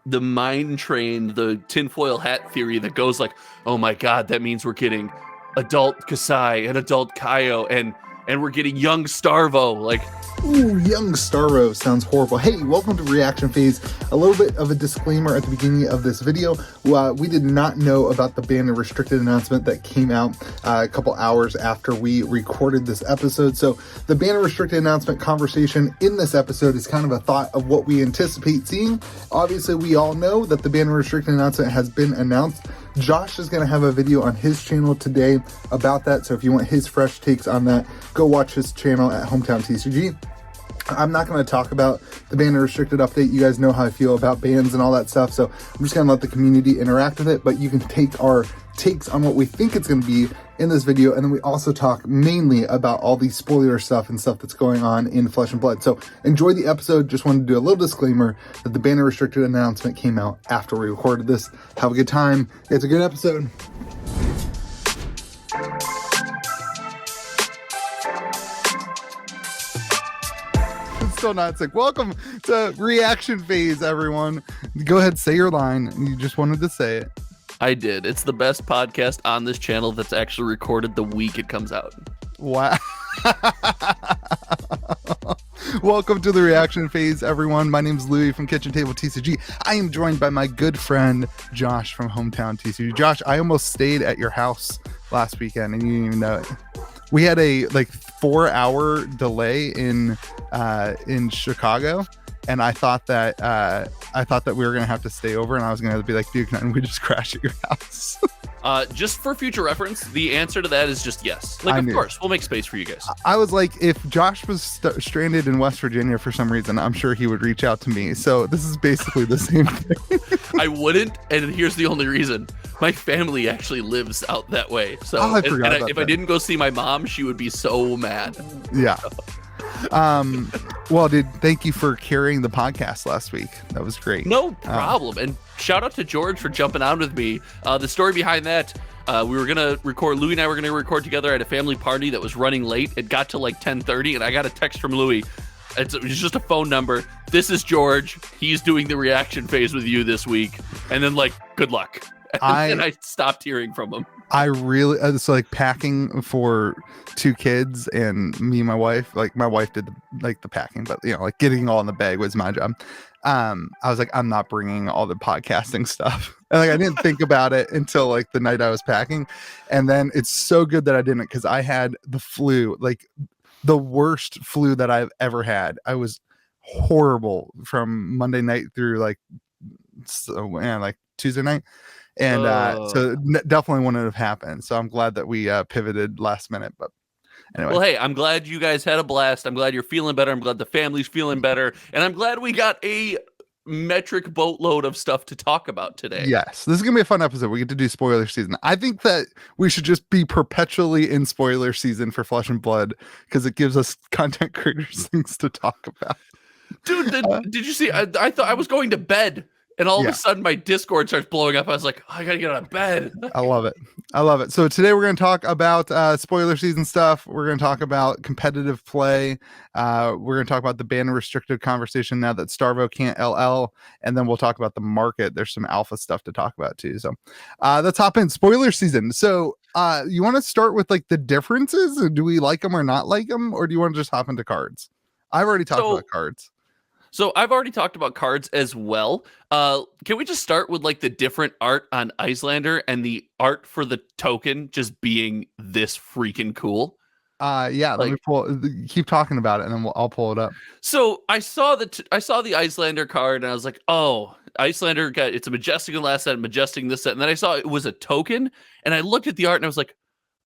the mind train, the tinfoil hat theory that goes like, oh my god, that means we're getting adult Kasai and adult Kaio and we're getting young Starvo. Like, ooh, young Starvo sounds horrible. Hey, welcome to Reaction Phase. A little bit of a disclaimer at the beginning of this video. We did not know about the banned and restricted announcement that came out a couple hours after we recorded this episode. So the banned and restricted announcement conversation in this episode is kind of a thought of what we anticipate seeing. Obviously, we all know that the banned and restricted announcement has been announced. Josh is going to have a video on his channel today about that. So if you want his fresh takes on that, go watch his channel at Hometown TCG. I'm not going to talk about the banned and restricted update. You guys know how I feel about bans and all that stuff. So I'm just going to let the community interact with it. But you can take our takes on what we think it's going to be in this video. And then we also talk mainly about all the spoiler stuff and stuff that's going on in Flesh and Blood. So enjoy the episode. Just wanted to do a little disclaimer that the banned and restricted announcement came out after we recorded this. Have a good time. It's a good episode. Still not sick. Welcome to Reaction Phase, everyone. Go ahead, say your line. You just wanted to say it. I did. It's the best podcast on this channel that's actually recorded the week it comes out. Wow. Welcome to the Reaction Phase, everyone. My name is Louis from KitchenTableTCG. I am joined by my good friend Josh from Hometown TCG. Josh, I almost stayed at your house last weekend and you didn't even know it. We had a 4-hour delay in Chicago, and I thought that we were gonna have to stay over, and I was gonna be like, dude, can we just crash at your house? Just for future reference, the answer to that is just yes. Like, of course, we'll make space for you guys. I was like, if Josh was stranded in West Virginia for some reason, I'm sure he would reach out to me. So this is basically the same thing. I wouldn't, and here's the only reason. My family actually lives out that way. So I forgot about if I didn't go see my mom, she would be so mad. Yeah. Well, dude, thank you for carrying the podcast last week. That was great. No problem. And shout out to George for jumping on with me. The story behind that, we were gonna record. Louis and I were gonna record together at a family party that was running late. It got to like 10:30, and I got a text from Louis. It was just a phone number. This is George. He's doing the reaction phase with you this week. And then good luck. And I stopped hearing from him. I really, it's like packing for 2 kids and me and my wife. Like my wife did the packing, but getting all in the bag was my job. I was like, I'm not bringing all the podcasting stuff. And I didn't think about it until the night I was packing. And then it's so good that I didn't, because I had the flu, the worst flu that I've ever had. I was horrible from Monday night through Tuesday night. And so definitely wouldn't have happened. So I'm glad that we pivoted last minute. But anyway. Well, hey, I'm glad you guys had a blast. I'm glad you're feeling better. I'm glad the family's feeling better. And I'm glad we got a metric boatload of stuff to talk about today. Yes, this is going to be a fun episode. We get to do spoiler season. I think that we should just be perpetually in spoiler season for Flesh and Blood, because it gives us content creators things to talk about. Dude, did you see? I thought I was going to bed. And all of a sudden, my Discord starts blowing up. I was like, I got to get out of bed. I love it. I love it. So today we're going to talk about spoiler season stuff. We're going to talk about competitive play. We're going to talk about the banned and restricted conversation now that Starvo can't LL. And then we'll talk about the market. There's some alpha stuff to talk about too. So let's hop in. Spoiler season. So you want to start with the differences? Or do we like them or not like them? Or do you want to just hop into cards? I've already talked about cards. So I've already talked about cards as well. Can we just start with the different art on Iyslander and the art for the token just being this freaking cool? Yeah, let me keep talking about it, and then I'll pull it up. So I saw the Iyslander card, and I was like, oh, Iyslander it's a Majestic in the last set, Majestic in this set, and then I saw it was a token, and I looked at the art, and I was like,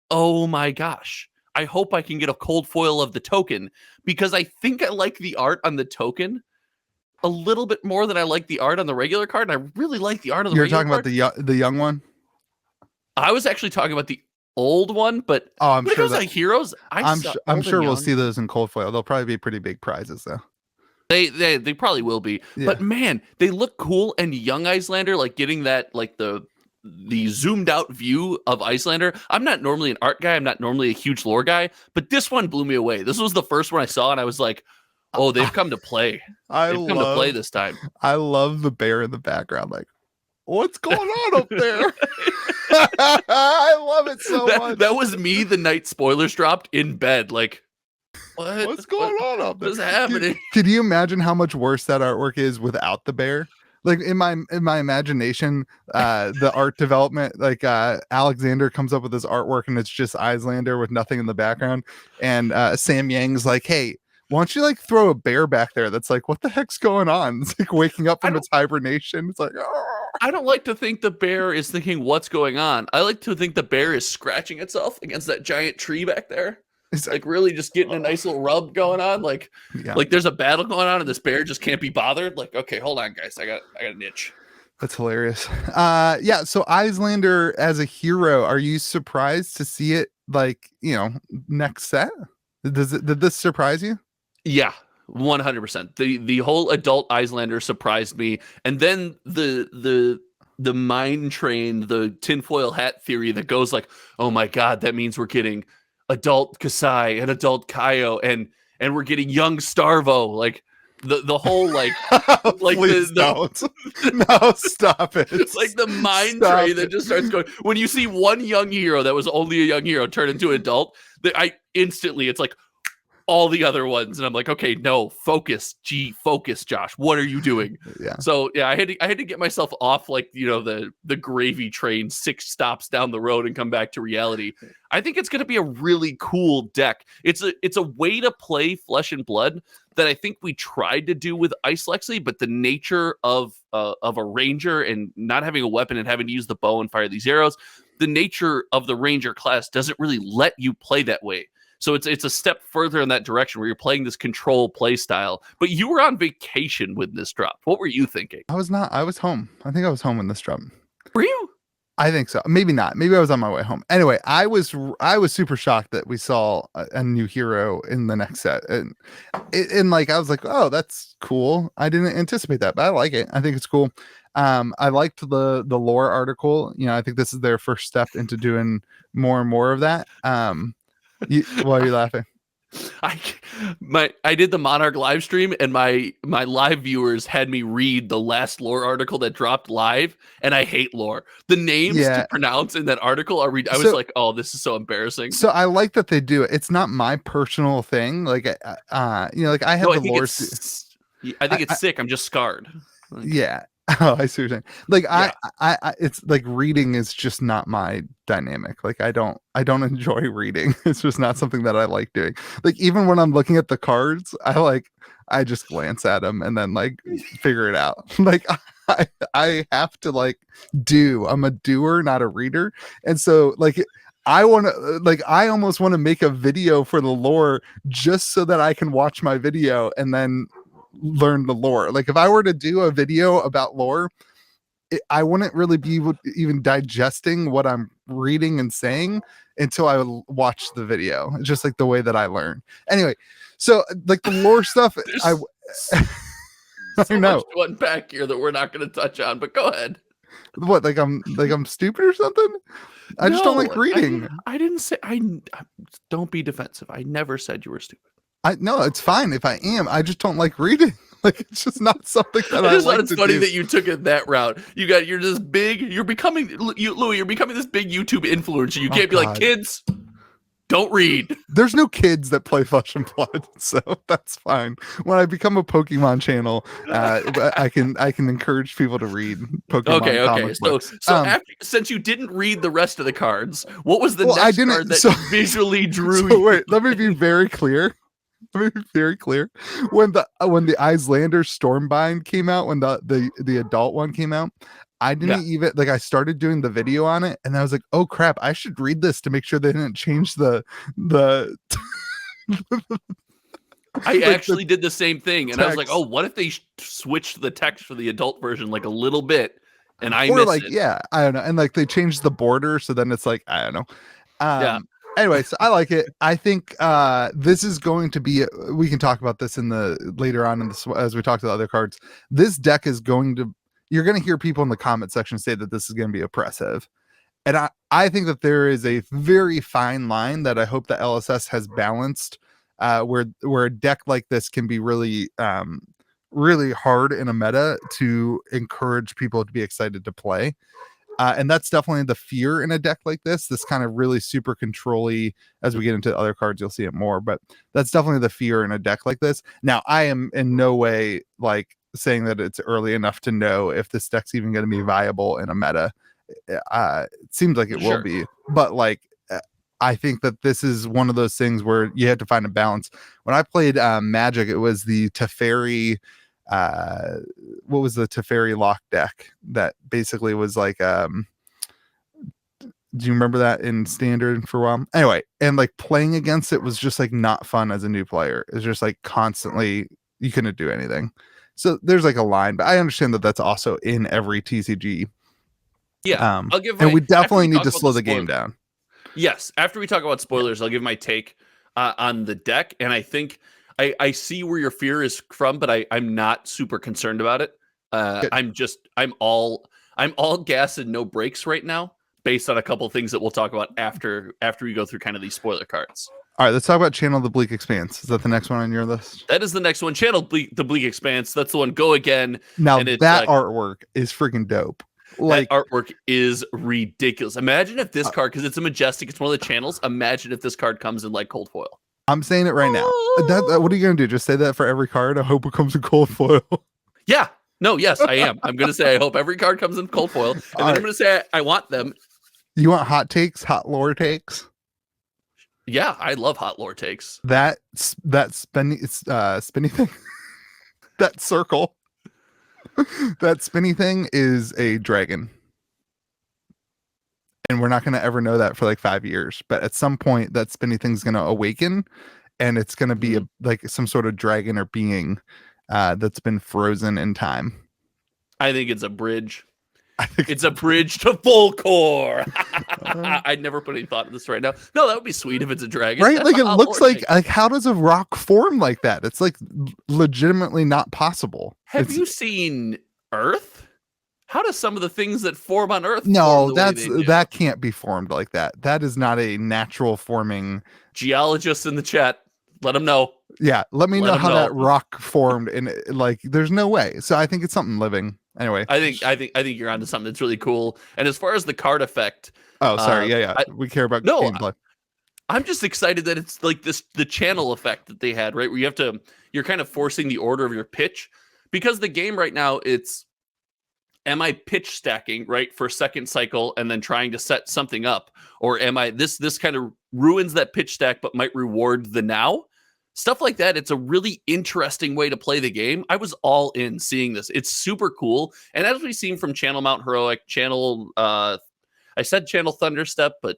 oh my gosh. I hope I can get a cold foil of the token, because I think I like the art on the token a little bit more than I like the art on the regular card, and I really like the art on the regular card. You're talking about the young one? I was actually talking about the old one, but I'm sure like heroes. I'm sure we'll see those in cold foil. They'll probably be pretty big prizes though. They probably will be. Yeah. But man, they look cool. And young Iyslander, getting that the zoomed out view of Iyslander. I'm not normally an art guy. I'm not normally a huge lore guy, but this one blew me away. This was the first one I saw, and I was like, Oh, they've come to play. They've come to play this time. I love the bear in the background. Like, what's going on up there? I love it so much. That was me the night spoilers dropped in bed. Like, what's going on up there? What's happening? Could you imagine how much worse that artwork is without the bear? Like in my imagination, the art development, like Alexander comes up with this artwork and it's just Icelander with nothing in the background, and Sam Yang's like, "Hey, why don't you like throw a bear back there?" That's like, what the heck's going on? It's like waking up from its hibernation. It's like, oh. I don't like to think the bear is thinking what's going on. I like to think the bear is scratching itself against that giant tree back there. It's like really just getting a nice little rub going on. Like there's a battle going on and this bear just can't be bothered. Like, okay, hold on, guys. I got an itch. That's hilarious. Yeah. So Icelander as a hero, are you surprised to see it like, next set? Did this surprise you? Yeah, 100%. The whole adult Icelander surprised me. And then the mind train, the tinfoil hat theory that goes like, oh my God, that means we're getting adult Kasai and adult Kaio and we're getting young Starvo. Like the whole like like don't. No, stop it. It's like the mind train that just starts going. When you see one young hero that was only a young hero turn into an adult, it's like all the other ones, and I'm like, okay, no, focus, Josh. What are you doing? Yeah. So yeah, I had to get myself off like the gravy train 6 stops down the road and come back to reality. I think it's going to be a really cool deck. It's a way to play Flesh and Blood that I think we tried to do with Ice Lexi, but the nature of a ranger and not having a weapon and having to use the bow and fire these arrows, the nature of the ranger class doesn't really let you play that way. So it's a step further in that direction where you're playing this control play style. But you were on vacation when this dropped. What were you thinking? I was not. I was home. I think I was home when this dropped. Were you? I think so. Maybe not. Maybe I was on my way home. Anyway, I was super shocked that we saw a new hero in the next set, and like I was like, oh, that's cool. I didn't anticipate that, but I like it. I think it's cool. I liked the lore article. I think this is their first step into doing more and more of that. Why are you laughing? I did the Monarch live stream, and my live viewers had me read the last lore article that dropped live, and I hate lore. The names to pronounce in that article I was like, oh, this is so embarrassing. So I like that they do it. It's not my personal thing. Like like I have the lore. I think it's sick. I'm just scarred. Yeah. Oh, I see what you're saying. Like yeah. I it's like reading is just not my dynamic. Like I don't enjoy reading. It's just not something that I like doing. Like even when I'm looking at the cards, I just glance at them and then like figure it out. Like I have to like I'm a doer, not a reader. And so like I almost want to make a video for the lore just so that I can watch my video and then learn the lore. Like if I were to do a video about lore, I wouldn't really be even digesting what I'm reading and saying until I watch the video. It's just like the way that I learn. Anyway, so like the lore stuff, I know much to unpack here that we're not going to touch on, but go ahead. What, like I'm stupid or something? I just don't like reading. I didn't say don't be defensive. I never said you were stupid. No, it's fine if I am. I just don't like reading. Like it's just not something that I like. It's funny that you took it that route. You're this big. You're becoming Louis. You're becoming this big YouTube influencer. You can't be like, kids, don't read. There's no kids that play Flesh and Blood, so that's fine. When I become a Pokemon channel, I can encourage people to read Pokemon. Okay. So since you didn't read the rest of the cards, what was the next card that visually drew you? Wait, let me be very clear. When the Icelander Stormbind came out, when the adult one came out, I didn't even like. I started doing the video on it, and I was like, "Oh crap! I should read this to make sure they didn't change the." I actually did the same thing, and text. I was like, "Oh, what if they switched the text for the adult version like a little bit?" And I missed it. Yeah, I don't know, and like they changed the border, so then it's like I don't know. Anyway, so I like it. I think this is going to be. We can talk about this later on as we talk to the other cards. This deck is going to. You're going to hear people in the comment section say that this is going to be oppressive, and I think that there is a very fine line that I hope that LSS has balanced where a deck like this can be really really hard in a meta to encourage people to be excited to play. And that's definitely the fear in a deck like this kind of really super control-y. As we get into other cards, you'll see it more, but that's definitely the fear in a deck like this. Now, I am in no way like saying that it's early enough to know if this deck's even going to be viable in a meta. It seems like it will be, but like I think that this is one of those things where you have to find a balance. When I played Magic, it was the Teferi what was the Teferi lock deck that basically was like do you remember that in standard for a while? Anyway, and like playing against it was just like not fun as a new player. It's just like constantly you couldn't do anything. So there's like a line, but I understand that that's also in every TCG. Yeah, I'll give and we definitely need to slow the game down. Yes, after we talk about spoilers, I'll give my take on the deck, and I think I see where your fear is from, but I'm not super concerned about it. I'm all gas and no brakes right now, based on a couple things that we'll talk about after we go through kind of these spoiler cards. All right, let's talk about Channel the Bleak Expanse. Is that the next one on your list? That is the next one. Channel the Bleak Expanse. That's the one. Go again. Now that artwork is freaking dope. Like, that artwork is ridiculous. Imagine if this card, because it's a majestic, it's one of the channels. Imagine if this card comes in like cold foil. I'm saying it right now. What are you gonna do? Just say that for every card? I hope it comes in cold foil. Yeah. No. Yes, I am. I'm gonna say I hope every card comes in cold foil, and then I'm gonna say I want them. You want hot takes? Hot lore takes? Yeah, I love hot lore takes. That spinny thing. That circle. That spinny thing is a dragon. And we're not going to ever know that for like 5 years. But at some point, that spinny thing's going to awaken. And it's going to be like some sort of dragon or being that's been frozen in time. I think it's a bridge. It's a bridge to full core. I'd never put any thought into this right now. No, that would be sweet if it's a dragon. Right? Like it looks like how does a rock form like that? It's like legitimately not possible. Have you seen Earth? How do some of the things that form on Earth? No, that can't be formed like that. That is not a natural forming. Geologists in the chat, let them know. Yeah, let me know how that rock formed, and like, there's no way. So I think it's something living. Anyway, I think you're onto something that's really cool. And as far as the card effect, oh, sorry, we care about gameplay. I'm just excited that it's like the channel effect that they had, right? Where you're kind of forcing the order of your pitch, because the game right now, am I pitch stacking, right, for second cycle and then trying to set something up, or am I this kind of ruins that pitch stack but might reward the now? Stuff like that. It's a really interesting way to play the game. I was all in seeing this. It's super cool. And as we've seen from Channel Mount Heroic, Channel, I said Channel Thunderstep, but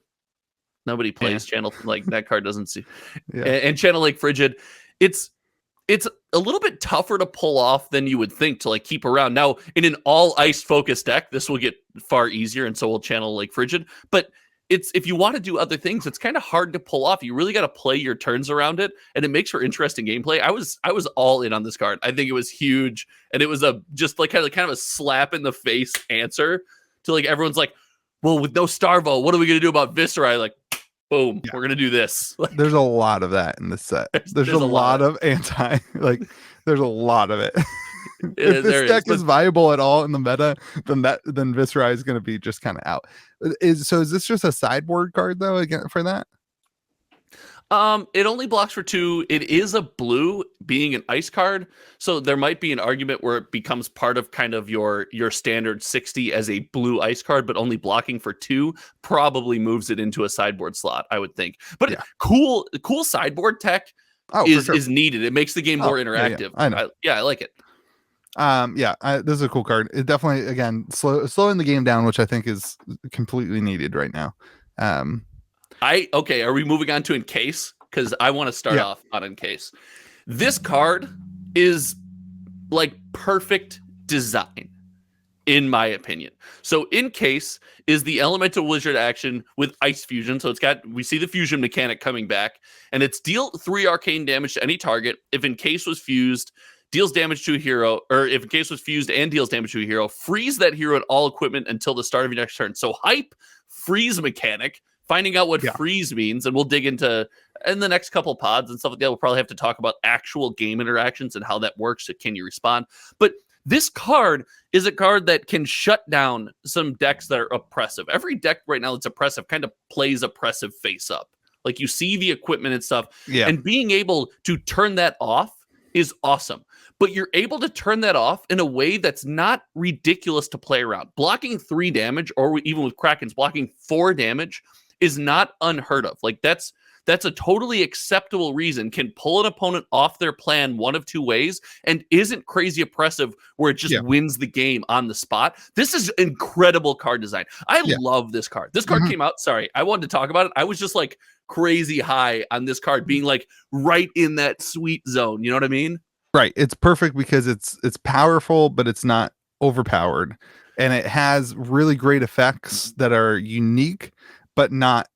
nobody plays Channel, like that card doesn't see. Yeah. And Channel Lake Frigid. It's a little bit tougher to pull off than you would think to like keep around. Now, in an all ice focused deck, this will get far easier, and so will Channel Lake Frigid. But if you want to do other things, it's kind of hard to pull off. You really got to play your turns around it, and it makes for interesting gameplay. I was all in on this card. I think it was huge, and it was just like kind of a slap in the face answer to like everyone's like, well, with no Starvo, what are we gonna do about Viscera? Like, boom, we're gonna do this. Like, there's a lot of that in this set. There's a lot of anti. Like, there's a lot of it. If this deck is viable at all in the meta, then Viscera is going to be just kind of out. Is this just a sideboard card though? Again, for that, it only blocks for 2. It is a blue, being an ice card, so there might be an argument where it becomes part of kind of your standard 60 as a blue ice card, but only blocking for 2 probably moves it into a sideboard slot, I would think. But cool sideboard tech is needed. It makes the game more interactive. I know. I like it. This is a cool card. It definitely, again, slowing the game down, which I think is completely needed right now. Are we moving on to Encase? Because I want to start off on Encase. This card is like perfect design, in my opinion. So Encase is the elemental wizard action with ice fusion. So we see the fusion mechanic coming back, and it's deal 3 arcane damage to any target. If Encase was fused, deals damage to a hero, or if Encase was fused and deals damage to a hero, freeze that hero and all equipment until the start of your next turn. So hype freeze mechanic finding out what Yeah. freeze means, and we'll dig into in the next couple pods and stuff like that. We'll probably have to talk about actual game interactions and how that works. Can you respond? But this card is a card that can shut down some decks that are oppressive. Every deck right now that's oppressive kind of plays oppressive face up. Like you see the equipment and stuff, and being able to turn that off is awesome. But you're able to turn that off in a way that's not ridiculous to play around. Blocking 3 damage, or even with Krakens, blocking 4 damage is not unheard of. Like that's a totally acceptable reason, can pull an opponent off their plan one of 2 ways, and isn't crazy oppressive where it just wins the game on the spot. This is incredible card design. I love this card. This card came out, sorry, I wanted to talk about it. I was just like crazy high on this card being like right in that sweet zone. You know what I mean? Right. It's perfect because it's powerful, but it's not overpowered. And it has really great effects that are unique, but not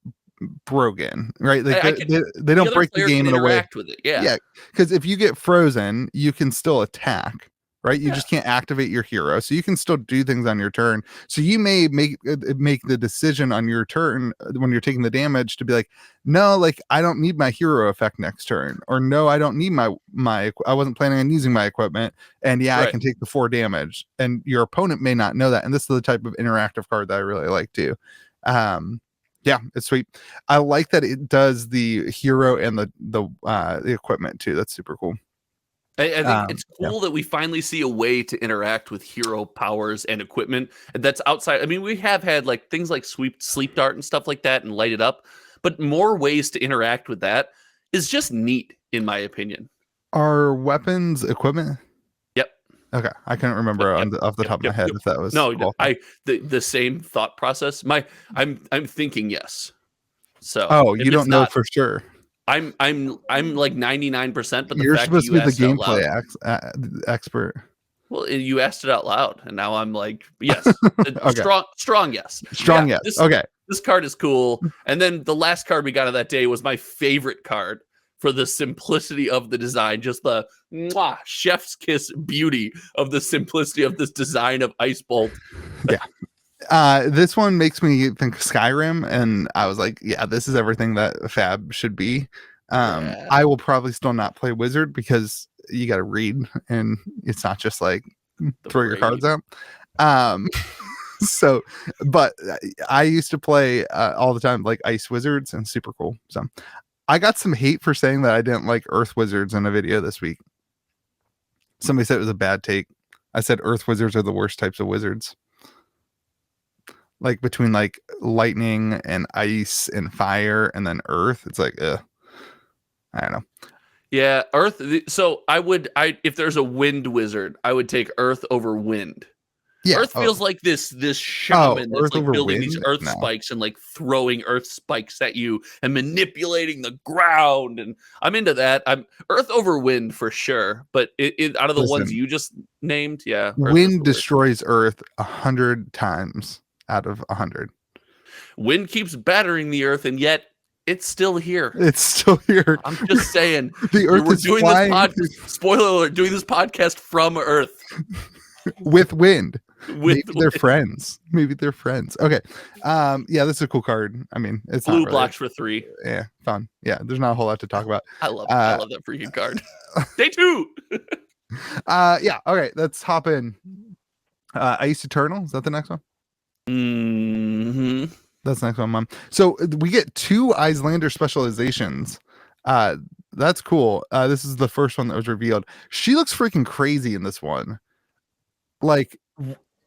broken, right? Like they don't break the game in a way. With it. Yeah. Because if you get frozen, you can still attack, right? You just can't activate your hero, so you can still do things on your turn. So you may make the decision on your turn when you're taking the damage to be like, no, like I don't need my hero effect next turn, or no, I don't need my I wasn't planning on using my equipment, and I can take the 4 damage, and your opponent may not know that. And this is the type of interactive card that I really like too. Yeah, it's sweet. I like that it does the hero and the equipment too. That's super cool. I think it's cool that we finally see a way to interact with hero powers and equipment that's outside. I mean, we have had like things like sleep dart and stuff like that and light it up, but more ways to interact with that is just neat, in my opinion. Are weapons equipment? Yep. Okay, I couldn't remember off the top of my head if that was the same thought process. I'm thinking yes. So you don't know for sure. I'm like 99%, but you're supposed to be the gameplay expert. Well, you asked it out loud, and now I'm like, yes, strong yes, yes. Okay, this card is cool. And then the last card we got of that day was my favorite card for the simplicity of the design, just the chef's kiss beauty of the simplicity of this design of Ice Bolt. This one makes me think Skyrim, and I was like, yeah, this is everything that Fab should be. I will probably still not play Wizard because you got to read, and it's not just like throw your cards out. So, but I used to play all the time like Ice Wizards, and super cool. So I got some hate for saying that I didn't like Earth Wizards in a video this week. Somebody said it was a bad take. I said Earth Wizards are the worst types of wizards. Like between like lightning and ice and fire and then earth, it's like I don't know. Yeah, earth. So if there's a wind wizard, I would take earth over wind. Yeah, earth feels like this shaman that's like building these earth spikes and like throwing earth spikes at you and manipulating the ground. And I'm into that. I'm earth over wind for sure. But out of the ones you just named, wind destroys earth 100 times. Out of 100. Wind keeps battering the earth, and yet it's still here. It's still here. I'm just saying. The earth is doing flying. Spoiler alert, doing this podcast from Earth. With wind. Maybe they're friends. Okay. This is a cool card. I mean, it's blue not blocks for 3. Yeah, fun. Yeah, there's not a whole lot to talk about. I love that freaking card. Day 2. Okay, let's hop in. Ice Eternal, is that the next one? Mm-hmm. That's the next one, Mom. So we get 2 Icelander specializations. That's cool. This is the first one that was revealed. She looks freaking crazy in this one. Like,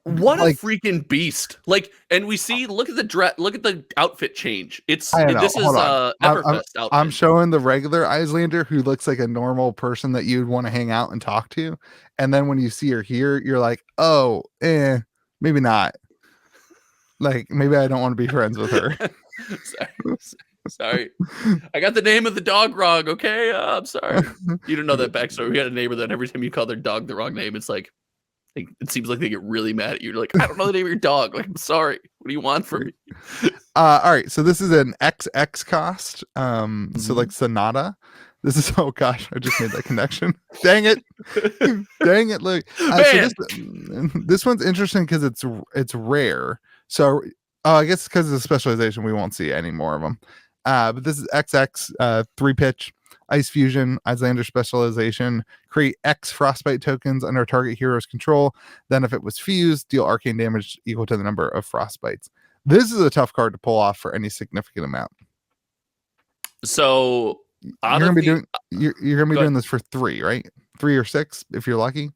what a freaking beast! Like, and we see. Look at the outfit change. This is Everfest outfit. I'm showing the regular Icelander who looks like a normal person that you'd want to hang out and talk to, and then when you see her here, you're like, oh, maybe not. Like, maybe I don't want to be friends with her. Sorry. I got the name of the dog wrong, okay? I'm sorry. You don't know that backstory. We had a neighbor that every time you call their dog the wrong name, it's like, it seems like they get really mad at you. You're like, I don't know the name of your dog. Like, I'm sorry. What do you want from me? All right. So this is an XX cost. So like Sonata. This is, oh gosh, I just made that connection. Dang it. Look. So this one's interesting because it's rare. So Oh, I guess because of the specialization, we won't see any more of them. But this is XX, 3-pitch, Ice Fusion, Icelander specialization. Create X Frostbite tokens under target hero's control. Then, if it was fused, deal arcane damage equal to the number of Frostbites. This is a tough card to pull off for any significant amount. So you're gonna be doing this for 3, right? 3 or 6 if you're lucky.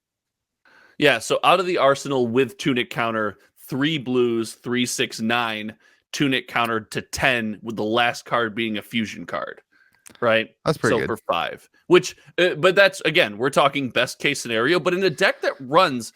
Yeah. So out of the arsenal with Tunic counter, 3 blues, 3, 6, 9. Tunic counter to 10, with the last card being a fusion card. Right. That's pretty so good. For 5, which, but that's, again, we're talking best case scenario. But in a deck that runs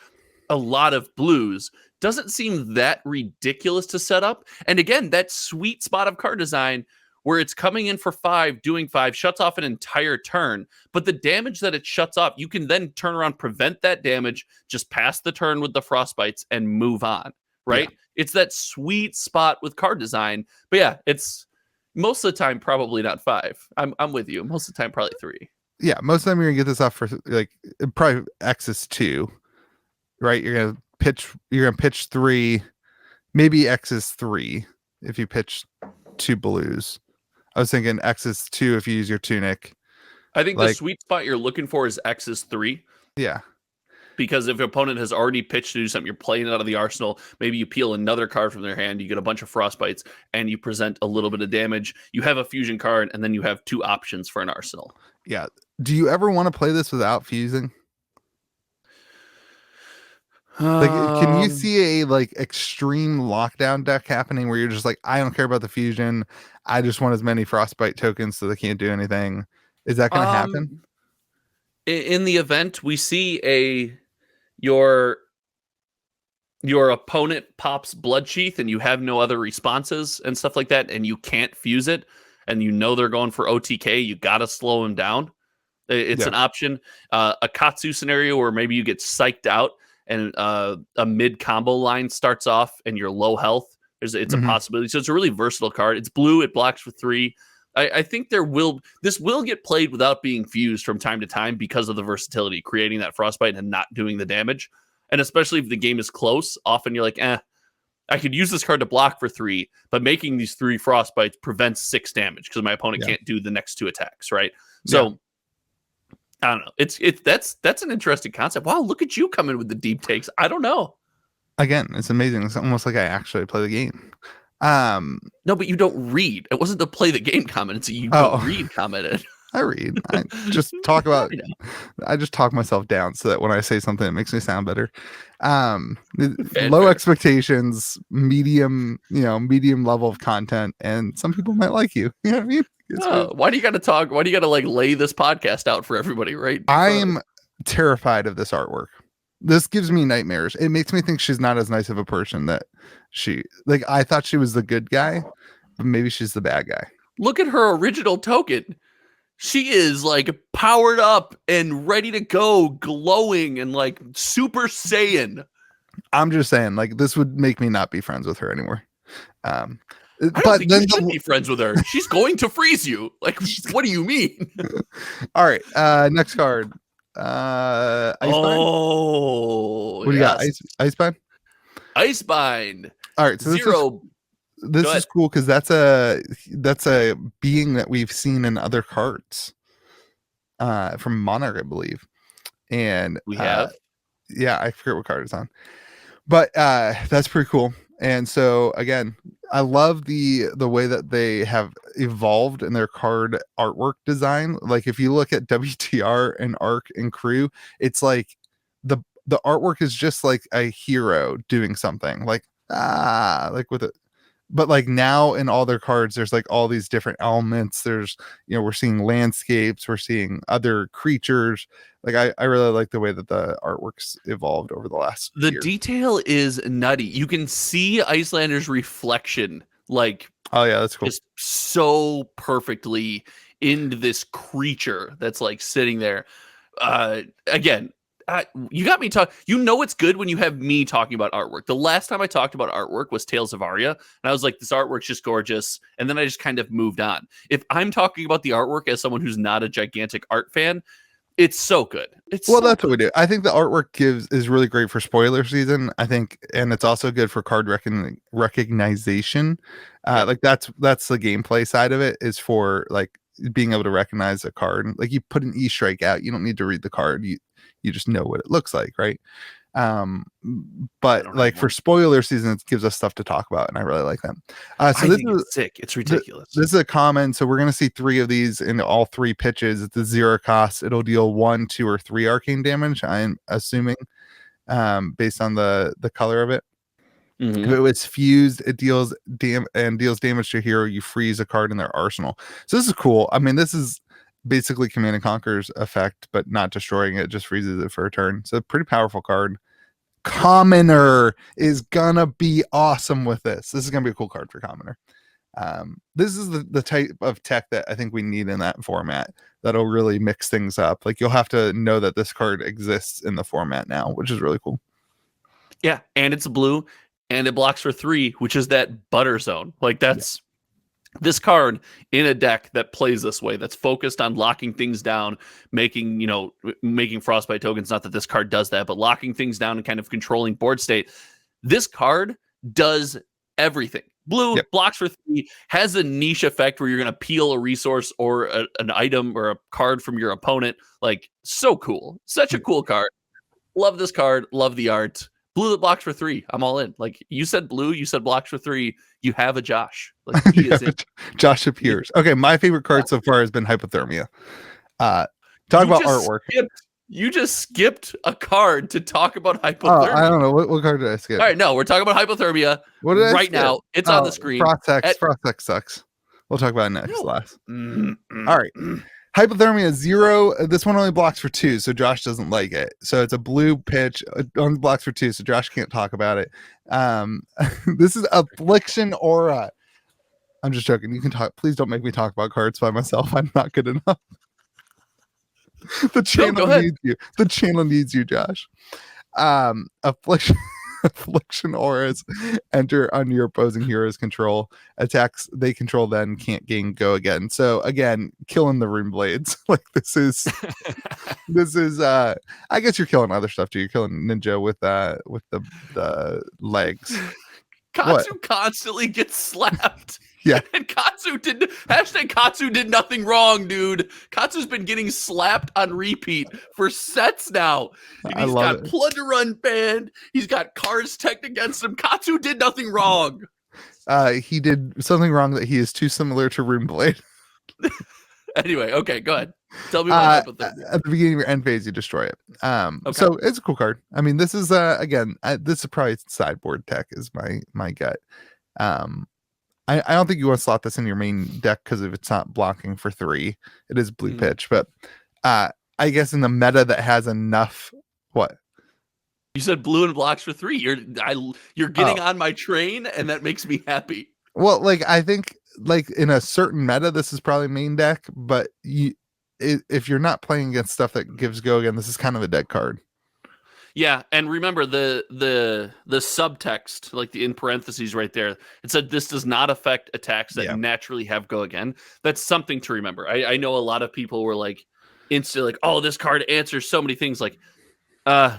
a lot of blues, doesn't seem that ridiculous to set up. And again, that sweet spot of card design where it's coming in for 5, doing 5, shuts off an entire turn. But the damage that it shuts off, you can then turn around, prevent that damage, just pass the turn with the Frostbites and move on. Right. Yeah. It's that sweet spot with card design. But yeah, it's most of the time probably not 5. I'm with you. Most of the time, probably 3. Yeah, most of the time you're gonna get this off for like probably X is 2, right? You're gonna pitch 3, maybe X is 3 if you pitch 2 blues. I was thinking X is 2 if you use your Tunic. I think the sweet spot you're looking for is X is 3. Yeah. Because if your opponent has already pitched to do something, you're playing it out of the arsenal. Maybe you peel another card from their hand, you get a bunch of Frostbites, and you present a little bit of damage. You have a fusion card, and then you have 2 options for an arsenal. Yeah. Do you ever want to play this without fusing? Like, can you see a like extreme lockdown deck happening where you're just like, I don't care about the fusion, I just want as many Frostbite tokens so they can't do anything? Is that going to happen? In the event we see your opponent pops Blood Sheath and you have no other responses and stuff like that, and you can't fuse it, and you know they're going for OTK, you got to slow them down. It's an option. A Katsu scenario where maybe you get psyched out and a mid combo line starts off and you're low health. It's a possibility. So it's a really versatile card. It's blue. It blocks for 3. I think this will get played without being fused from time to time because of the versatility, creating that Frostbite and not doing the damage. And especially if the game is close, often you're like, I could use this card to block for 3, but making these 3 Frostbites prevents 6 damage because my opponent can't do the next 2 attacks, right? So I don't know. That's an interesting concept. Wow, look at you coming with the deep takes. I don't know. Again, it's amazing. It's almost like I actually play the game. No, but you don't read. It wasn't the play the game comment. It's you don't read commented. I read. I just talk about. I just talk myself down so that when I say something, it makes me sound better. Low expectations, medium level of content, and some people might like you. You know what I mean? Why do you got to talk? Why do you got to like lay this podcast out for everybody? Right? I'm terrified of this artwork. This gives me nightmares. It makes me think she's not as nice of a person that I thought she was the good guy, but maybe she's the bad guy. Look at her original token. She is like powered up and ready to go, glowing and like Super Saiyan. I'm just saying, like, this would make me not be friends with her anymore. I don't think you should be friends with her. She's going to freeze you. Like, what do you mean? All right. Next card. Icebind? What do you got? Icebind? Icebind. All right. So 0. This is cool because that's a being that we've seen in other cards from Monarch, I believe. And we have. Yeah, I forget what card it's on. But that's pretty cool. And so again, I love the way that they have evolved in their card artwork design. Like if you look at WTR and Arc and Crew, it's like the artwork is just like a hero doing something like with it. But like now in all their cards, there's like all these different elements. There's, we're seeing landscapes, we're seeing other creatures. Like I really like the way that the artwork's evolved over the last year. Detail is nutty. You can see Icelander's reflection, like, oh yeah, that's cool. Just so perfectly into this creature that's like sitting there. Again, you got me talking. It's good when you have me talking about artwork. The last time I talked about artwork was Tales of Aria, and I was like, this artwork's just gorgeous. And then I just kind of moved on. If I'm talking about the artwork as someone who's not a gigantic art fan, It's so good. It's Well, so that's what we good. do. I think the artwork is really great for spoiler season. I think, and it's also good for card recognition. Yep. Like that's the gameplay side of it, is for like being able to recognize a card. Like you put an E-strike out, you don't need to read the card. You just know what it looks like, right? I But don't like have for one. spoiler season, it gives us stuff to talk about, and I really like them. So I this think is it's sick. It's ridiculous. this is a common. So we're gonna see 3 of these in all 3 pitches. It's a 0 cost. It'll deal 1, 2, or 3 arcane damage, I'm assuming, based on the color of it. Mhm. If it was fused, it deals damage to a hero. You freeze a card in their arsenal. So this is cool. I mean, this is basically Command and Conquer's effect, but not destroying it, just freezes it for a turn. So pretty powerful card. Commoner is gonna be awesome with this. This is gonna be a cool card for Commoner. This is the type of tech that I think we need in that format, that'll really mix things up. Like you'll have to know that this card exists in the format now, which is really cool. Yeah, and it's blue, and it blocks for 3, which is that butter zone. Like that's this card in a deck that plays this way, that's focused on locking things down, making frostbite tokens. Not that this card does that, but locking things down and kind of controlling board state. This card does everything. Blue blocks for 3, has a niche effect where you're going to peel a resource or an item or a card from your opponent. Like, so cool. Such a cool card. Love this card. Love the art. Blue that blocks for 3. I'm all in. Like, you said blue, you said blocks for 3. You have a Josh. Like, he is in. Josh appears. Okay, my favorite card so far has been Hypothermia. Talk about artwork. You just skipped a card to talk about Hypothermia. Oh, I don't know. What card did I skip? All right, no, we're talking about Hypothermia right now. It's on the screen. Frostex sucks. We'll talk about it next. Last. All right. Hypothermia 0. This one only blocks for 2, so Josh doesn't like it. So it's a blue pitch. It only blocks for 2, so Josh can't talk about it. This is Affliction Aura. I'm just joking. You can talk. Please don't make me talk about cards by myself. I'm not good enough. The channel needs you. The channel needs you, Josh. Affliction auras enter under your opposing hero's control. Attacks they control then can't gain go again. So again, killing the rune blades. Like this is I guess you're killing other stuff too. You're killing Ninja with the legs. Katsu constantly gets slapped. Yeah. And Katsu did nothing wrong, dude. Katsu's been getting slapped on repeat for sets now. And he's got Plunder Run banned. He's got Cars Tech against him. Katsu did nothing wrong. He did something wrong that he is too similar to Runeblade. Anyway, okay, go ahead. Tell me what happened. At the beginning of your end phase, you destroy it. So it's a cool card. I mean, this is again, this is probably sideboard tech is my gut. I don't think you want to slot this in your main deck because if it's not blocking for 3, it is blue pitch. But I guess in the meta that has enough, what? You said blue and blocks for 3. You're getting on my train, and that makes me happy. Well, like I think like in a certain meta, this is probably main deck. But if you're not playing against stuff that gives go again, this is kind of a dead card. Yeah, and remember the subtext, like the in parentheses right there, it said this does not affect attacks that naturally have go again. That's something to remember. I know a lot of people were like instantly like, oh, this card answers so many things. Like,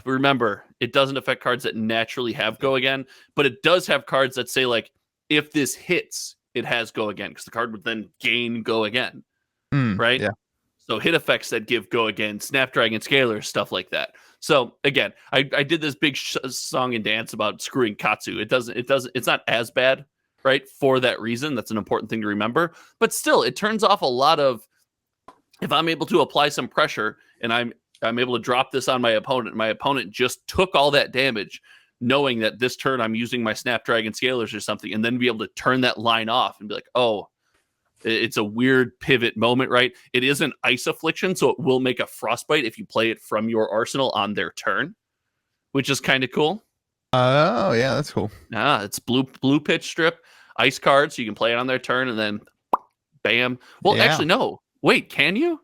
remember, it doesn't affect cards that naturally have go again, but it does have cards that say like, if this hits, it has go again, because the card would then gain go again. Right? Yeah. So hit effects that give go again, Snapdragon Scalar, stuff like that. So again, I did this big song and dance about screwing Katsu. It's not as bad, right? For that reason, that's an important thing to remember. But still, it turns off a lot of, if I'm able to apply some pressure and I'm able to drop this on my opponent just took all that damage, knowing that this turn I'm using my Snapdragon Scalars or something, and then be able to turn that line off and be like, oh, it's a weird pivot moment, right? It is an ice affliction, so it will make a frostbite if you play it from your arsenal on their turn, which is kind of cool. Oh, yeah, that's cool. It's blue pitch strip, ice card, so you can play it on their turn, and then bam. Well, actually, no. Wait, can you?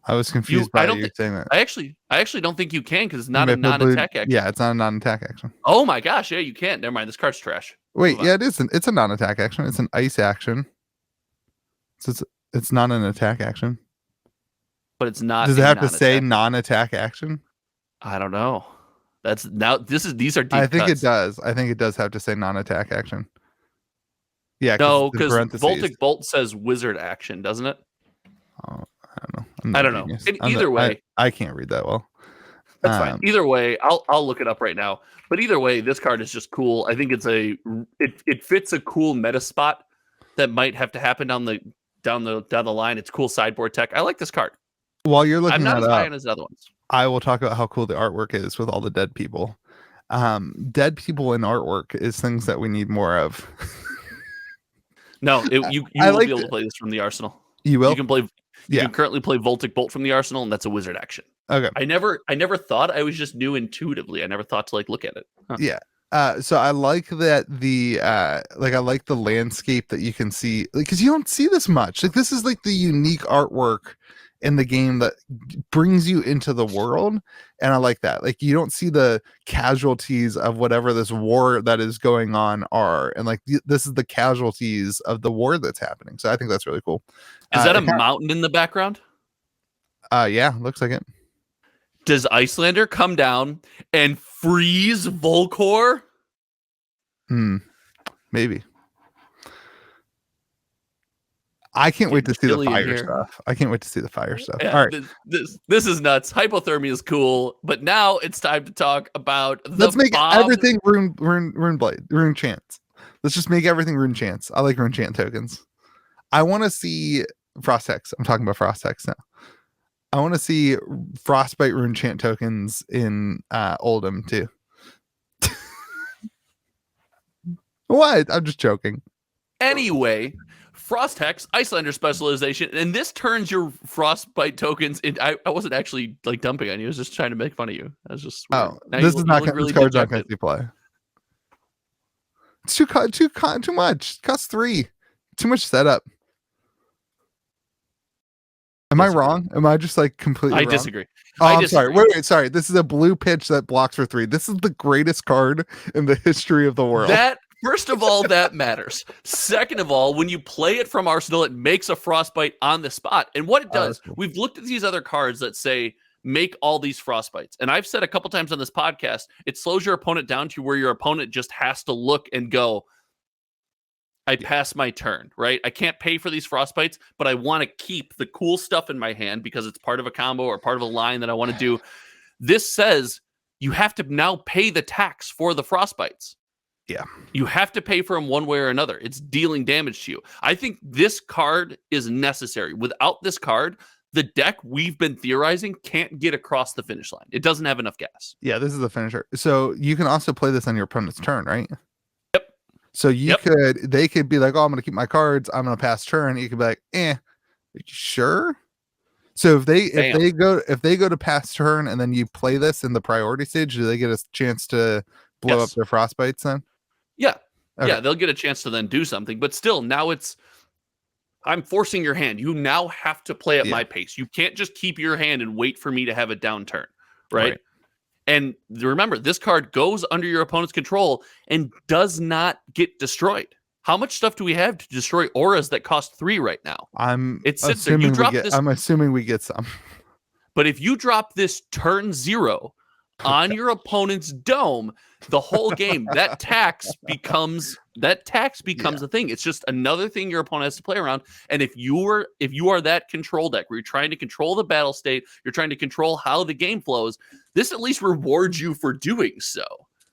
I was confused by you saying that. I actually don't think you can because it's not a non-attack action. Yeah, it's not a non-attack action. Oh my gosh, yeah, you can't. Never mind, this card's trash. Wait, yeah, it is. It's a non-attack action. It's an ice action. So it's not an attack action. but it's not. Does it a have to say non-attack. non-attack action? I don't know. That's now. These are deep. I think cuts. it does. I think it does have to say non-attack action. Yeah, No, because because Voltic Bolt says wizard action, doesn't it? Oh, I don't know. I'm no I don't know. genius. Either way, I can't read that well. that's fine. Either way, I'll look it up right now. But either way, this card is just cool. I think it fits a cool meta spot that might have to happen down the line. It's cool sideboard tech. I like this card. While you're looking I'm not that as high up, on as the other ones. I will talk about how cool the artwork is with all the dead people. Dead people in artwork is things that we need more of. No, you will be able to play this from the arsenal. You will. You can play. You can currently play Voltic Bolt from the arsenal, and that's a wizard action. Okay. I never thought. I was just knew intuitively. I never thought to look at it. Huh. Yeah. So I like that I like the landscape that you can see, because you don't see this much. Like, this is like the unique artwork in the game that brings you into the world, and I like that. Like, you don't see the casualties of whatever this war that is going on are, and like this is the casualties of the war that's happening. So I think that's really cool. Is that a mountain in the background? Yeah, looks like it. Does Icelander come down and freeze Volcor? Maybe. I can't wait to see the fire stuff. I can't wait to see the fire stuff. Yeah, all right. This is nuts. Hypothermia is cool, but now it's time to talk about Let's make everything rune blade, rune chance. Let's just make everything rune chance. I like rune chant tokens. I want to see Frost Hex. I'm talking about Frost Hex now. I want to see Frostbite rune chant tokens in Oldham too. What? I'm just joking. Anyway, Frost Hex, Icelander specialization, and this turns your Frostbite tokens in. I wasn't actually like dumping on you. I was just trying to make fun of you. I was just. Oh, this is not really cards not going to play. It's too much. It costs 3. Too much setup. Am I wrong? Am I just like completely wrong? Disagree. Oh, I'm sorry. Wait, sorry. This is a blue pitch that blocks for 3. This is the greatest card in the history of the world. First of all, that matters. Second of all, when you play it from Arsenal, it makes a Frostbite on the spot. And what it does, we've looked at these other cards that say make all these Frostbites. And I've said a couple times on this podcast, it slows your opponent down to where your opponent just has to look and go, I pass my turn, right? I can't pay for these Frostbites, but I want to keep the cool stuff in my hand because it's part of a combo or part of a line that I want to do. This says you have to now pay the tax for the Frostbites. Yeah. You have to pay for them one way or another. It's dealing damage to you. I think this card is necessary. Without this card, the deck we've been theorizing can't get across the finish line. It doesn't have enough gas. Yeah, this is the finisher. So you can also play this on your opponent's turn, right? Yep. So they could be like, oh, I'm going to keep my cards. I'm going to pass turn. You could be like, are you sure? So if they go to pass turn and then you play this in the priority stage, do they get a chance to blow up their Frostbites then? Yeah. Okay. Yeah, they'll get a chance to then do something. But still, now I'm forcing your hand. You now have to play at my pace. You can't just keep your hand and wait for me to have a downturn, right? And remember, this card goes under your opponent's control and does not get destroyed. How much stuff do we have to destroy auras that cost 3 right now? I'm assuming we get some. But if you drop this turn 0 on your opponent's dome, the whole game, that tax becomes a thing. It's just another thing your opponent has to play around. And if you are that control deck where you're trying to control the battle state, you're trying to control how the game flows, this at least rewards you for doing so.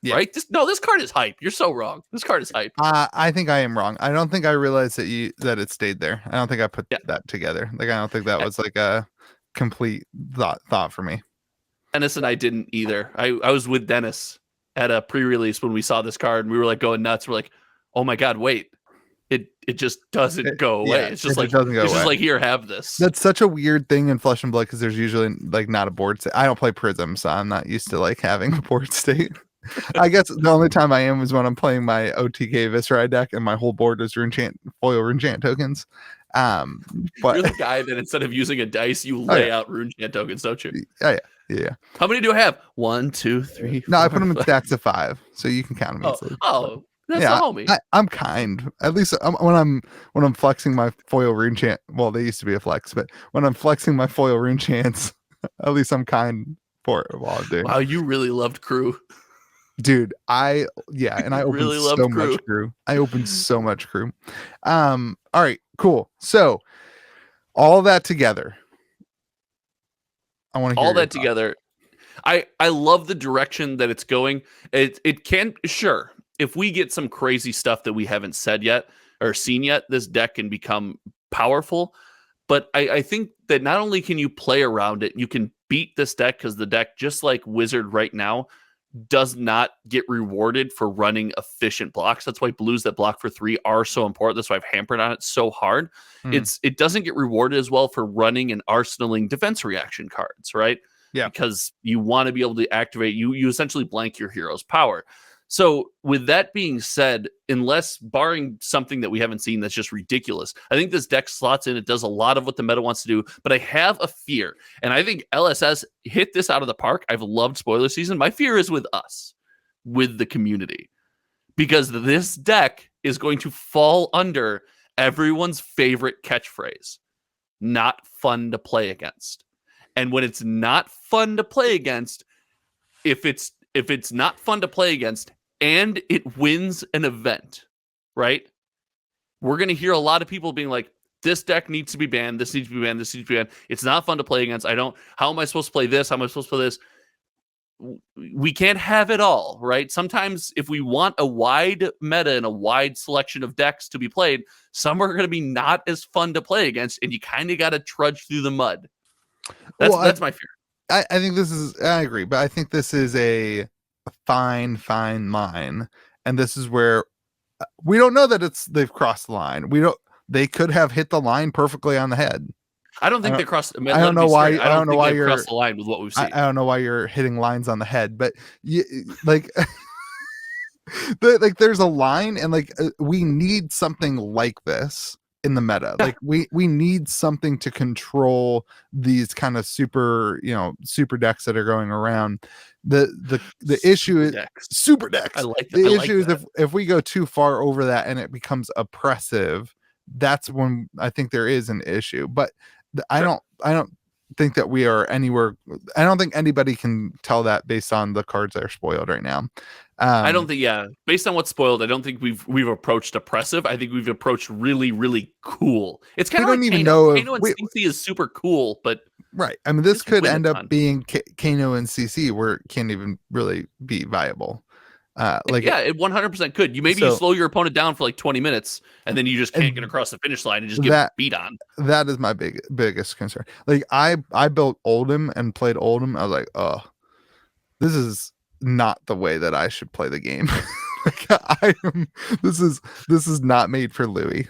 Yeah. Right? This card is hype. You're so wrong. This card is hype. I think I am wrong. I don't think I realized that it stayed there. I don't think I put that together. Like, I don't think that was like a complete thought for me. Dennis and I didn't either. I was with Dennis at a pre-release when we saw this card and we were like going nuts. We're like, oh my God, wait. It just doesn't go away. It's just like, just like, here, have this. That's such a weird thing in Flesh and Blood because there's usually like not a board state. I don't play Prism, so I'm not used to like having a board state. I guess the only time I am is when I'm playing my OTK Viscera deck and my whole board is foil rune chant tokens. But you're the guy that instead of using a dice, you lay out rune chant tokens, don't you? Yeah. How many do I have? 1, 2, 3. 4, no, I put them in stacks of 5, so you can count them easily. Oh, That's the homie. I'm kind. At least when I'm flexing my foil rune chant. Well, they used to be a flex, but when I'm flexing my foil rune chants, at least I'm kind for it while I'm doing. Wow, you really loved crew. Dude, and I opened really so loved much crew. I opened so much crew. All right, cool. So all that together, I want to hear all that thoughts. together. I love the direction that it's going. It can, sure, if we get some crazy stuff that we haven't said yet or seen yet, this deck can become powerful. But I think that not only can you play around it, you can beat this deck, because the deck, just like Wizard right now, does not get rewarded for running efficient blocks. That's why blues that block for 3 are so important. That's why I've hampered on it so hard. It doesn't get rewarded as well for running and arsenaling defense reaction cards, right? Yeah. Because you want to be able to activate, you essentially blank your hero's power. So with that being said, unless barring something that we haven't seen that's just ridiculous, I think this deck slots in. It does a lot of what the meta wants to do, but I have a fear, and I think LSS hit this out of the park. I've loved spoiler season. My fear is with us, with the community, because this deck is going to fall under everyone's favorite catchphrase: not fun to play against. And when it's not fun to play against, if it's not fun to play against and it wins an event, right? We're going to hear a lot of people being like, this deck needs to be banned. This needs to be banned. This needs to be banned. It's not fun to play against. How am I supposed to play this? How am I supposed to play this? We can't have it all, right? Sometimes if we want a wide meta and a wide selection of decks to be played, some are going to be not as fun to play against, and you kind of got to trudge through the mud. That's my fear. I think I agree, but I think this is a fine line. And this is where we don't know that they've crossed the line. They could have hit the line perfectly on the head. I don't think they crossed. I don't know why. I don't know why you're crossed the line with what we've seen. I don't know why you're hitting lines on the head, but like there's a line, and we need something like this in the meta. Like we need something to control these kind of super decks that are going around. The issue is super decks. I like that. The issue is if we go too far over that and it becomes oppressive, that's when I think there is an issue. But I don't think that we are anywhere. I don't think anybody can tell that based on the cards that are spoiled right now. I don't think, based on what's spoiled, I don't think we've approached oppressive. I think we've approached really, really cool. It's kind of like Kano. Kano and CC is super cool, but right. I mean, this could end up being Kano and CC, where it can't even really be viable. It 100% could. You slow your opponent down for like 20 minutes, and then you just can't get across the finish line and just get beat on. That is my biggest concern. Like I built Oldhim and played Oldhim. I was like, oh, this is not the way that I should play the game. This is not made for Louis.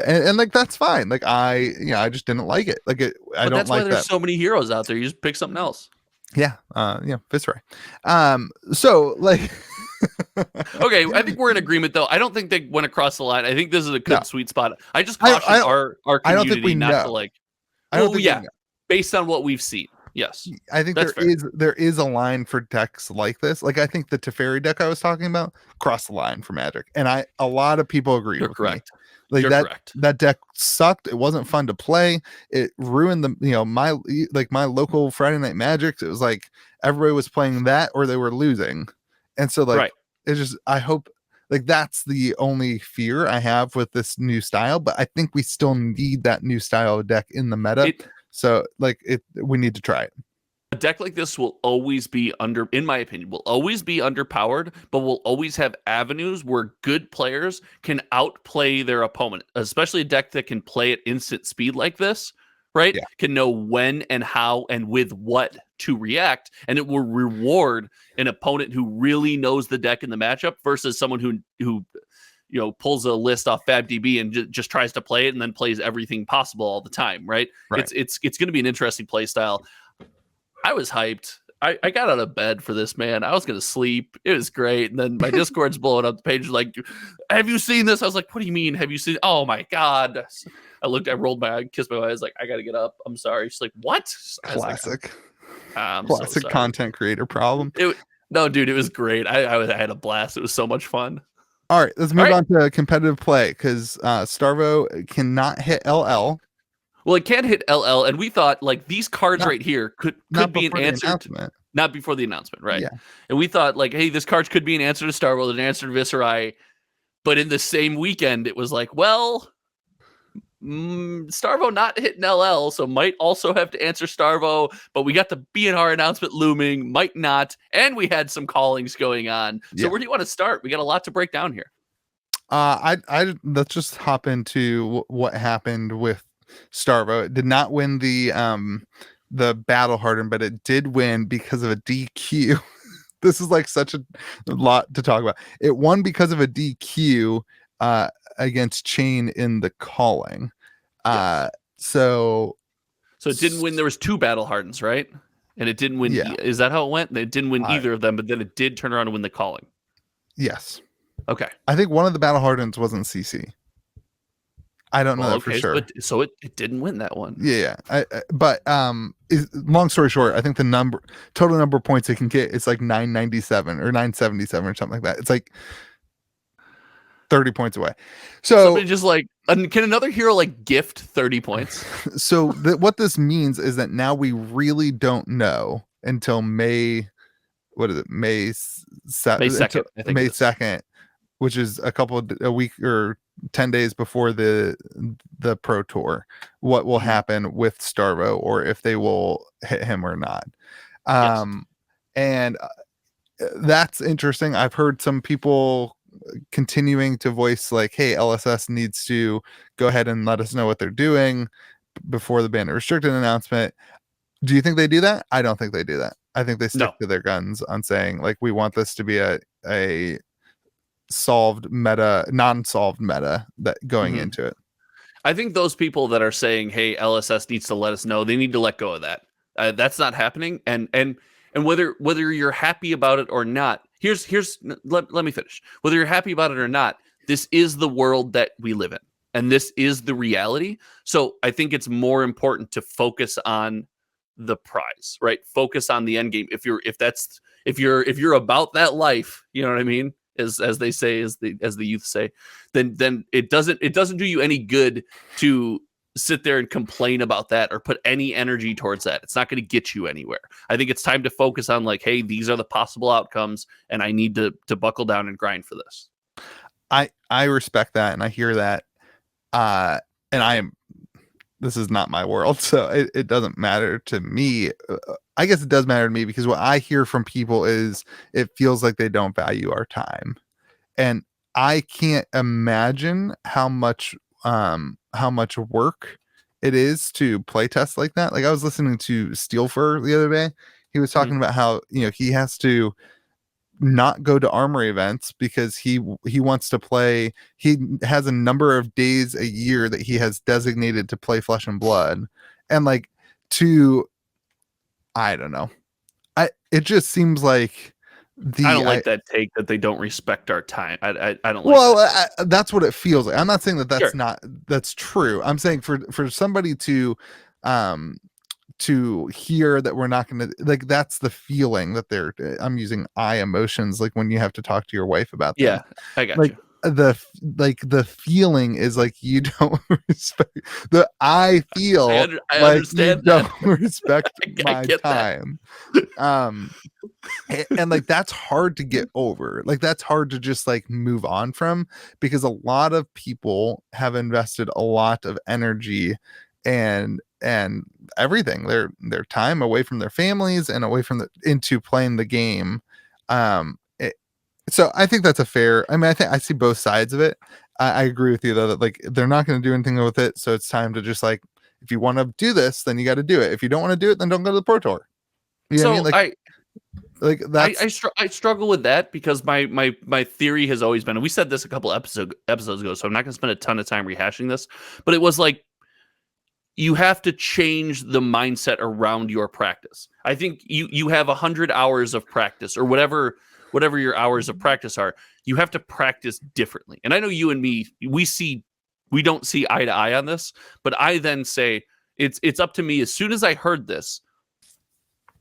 And that's fine. Like I just didn't like it. I don't like that. That's why there's so many heroes out there. You just pick something else. Yeah. Fitzroy. So like okay, I think we're in agreement though. I don't think they went across the line. I think this is a good sweet spot. I just caution our community I don't think we not know. to like. I don't think based on what we've seen. Yes, I think there is a line for decks like this. Like I think the Teferi deck I was talking about crossed the line for Magic, and a lot of people agree. You're with correct. Me. Like You're correct. That deck sucked. It wasn't fun to play. It ruined my local Friday Night Magic. It was like everybody was playing that or they were losing, and so it's just I hope that's the only fear I have with this new style. But I think we still need that new style of deck in the meta. So we need to try it. A deck like this will always be in my opinion, will always be underpowered, but will always have avenues where good players can outplay their opponent, especially a deck that can play at instant speed like this, right? Yeah. Can know when and how and with what to react, and it will reward an opponent who really knows the deck in the matchup versus someone who pulls a list off FABTCG and just tries to play it and then plays everything possible all the time, right? It's going to be an interesting play style. I was hyped. I got out of bed for this, man. I was going to sleep. It was great. And then my Discord's blowing up. The page was like, have you seen this? I was like, what do you mean? Have you seen? Oh my God. I rolled my eye, kissed my eye. I was like, I got to get up. I'm sorry. She's like, what? Classic. Classic content creator problem. No, dude, it was great. I had a blast. It was so much fun. All right, let's move on to competitive play because Starvo cannot hit LL. Well, it can't hit LL, and we thought like these cards right here could be an answer not before the announcement, right? Yeah. And we thought like, hey, this card could be an answer to Starvo, an answer to Viserai, but in the same weekend, it was like, well, Starvo not hitting LL, so might also have to answer Starvo, but we got the BNR announcement looming, might not, and we had some callings going on. So where do you want to start? We got a lot to break down here. Let's just hop into what happened with Starvo. It did not win the battle hardened, but it did win because of a DQ. This is like such a lot to talk about. It won because of a DQ against Chain in the calling. So it didn't win. There was 2 battle hardens, right? And it didn't win. Yeah. Is that how it went? It didn't win either of them, but then it did turn around and win the calling. Yes. Okay. I think one of the battle hardens wasn't CC. I don't know that for sure. But, so it didn't win that one. Yeah. But long story short, I think the total number of points it can get is like 997 or 977 or something like that. It's like 30 points away. So somebody just like, can another hero like gift 30 points? So what this means is that now we really don't know until May. What is it? May 2nd. I think May 2nd, which is a week or 10 days before the Pro Tour, what will happen with Starvo, or if they will hit him or not. And that's interesting. I've heard some people continuing to voice like, hey, LSS needs to go ahead and let us know what they're doing before the ban restricted announcement. Do you think they do that? I don't think they do that. I think they stick to their guns on saying like, we want this to be a solved meta, non-solved meta that going into it. I think those people that are saying, hey, LSS needs to let us know, they need to let go of that. That's not happening. And whether you're happy about it or not, let me finish. Whether you're happy about it or not, this is the world that we live in, and this is the reality. So I think it's more important to focus on the prize, right? Focus on the end game. If you're about that life, you know what I mean? As they say, as the youth say, then it doesn't do you any good to sit there and complain about that or put any energy towards that. It's not going to get you anywhere. I think it's time to focus on like, hey, these are the possible outcomes, and I need to buckle down and grind for this. I respect that, and I hear that, and this is not my world, so it doesn't matter to me. I guess it does matter to me because what I hear from people is it feels like they don't value our time, and I can't imagine how much work it is to play test like that. Like I was listening to Steelfur the other day. He was talking about how, he has to not go to armory events because he wants to play. He has a number of days a year that he has designated to play Flesh and Blood, and like I don't know. It just seems like I don't like that take that they don't respect our time. I don't like that. That's what it feels like. I'm not saying that's true. I'm saying for somebody to hear that we're not going to, like, that's the feeling that I'm using emotions, like when you have to talk to your wife about that. Yeah, I got like, you. The feeling is like you don't respect I feel I like understand you don't respect I my time. And like that's hard to get over. Like that's hard to just like move on from, because a lot of people have invested a lot of energy and everything, their time away from their families and away from into playing the game. So I think that's a fair. I mean, I see both sides of it. I agree with you though that like they're not going to do anything with it, so it's time to just like, if you want to do this, then you got to do it. If you don't want to do it, then don't go to the Pro Tour. You know what I mean? I struggle with that because my theory has always been, and we said this a couple episodes ago, so I'm not going to spend a ton of time rehashing this, but it was like you have to change the mindset around your practice. I think you have 100 hours of practice or whatever your hours of practice are. You have to practice differently. And I know you and me, we don't see eye to eye on this, but I then say it's up to me. As soon as I heard this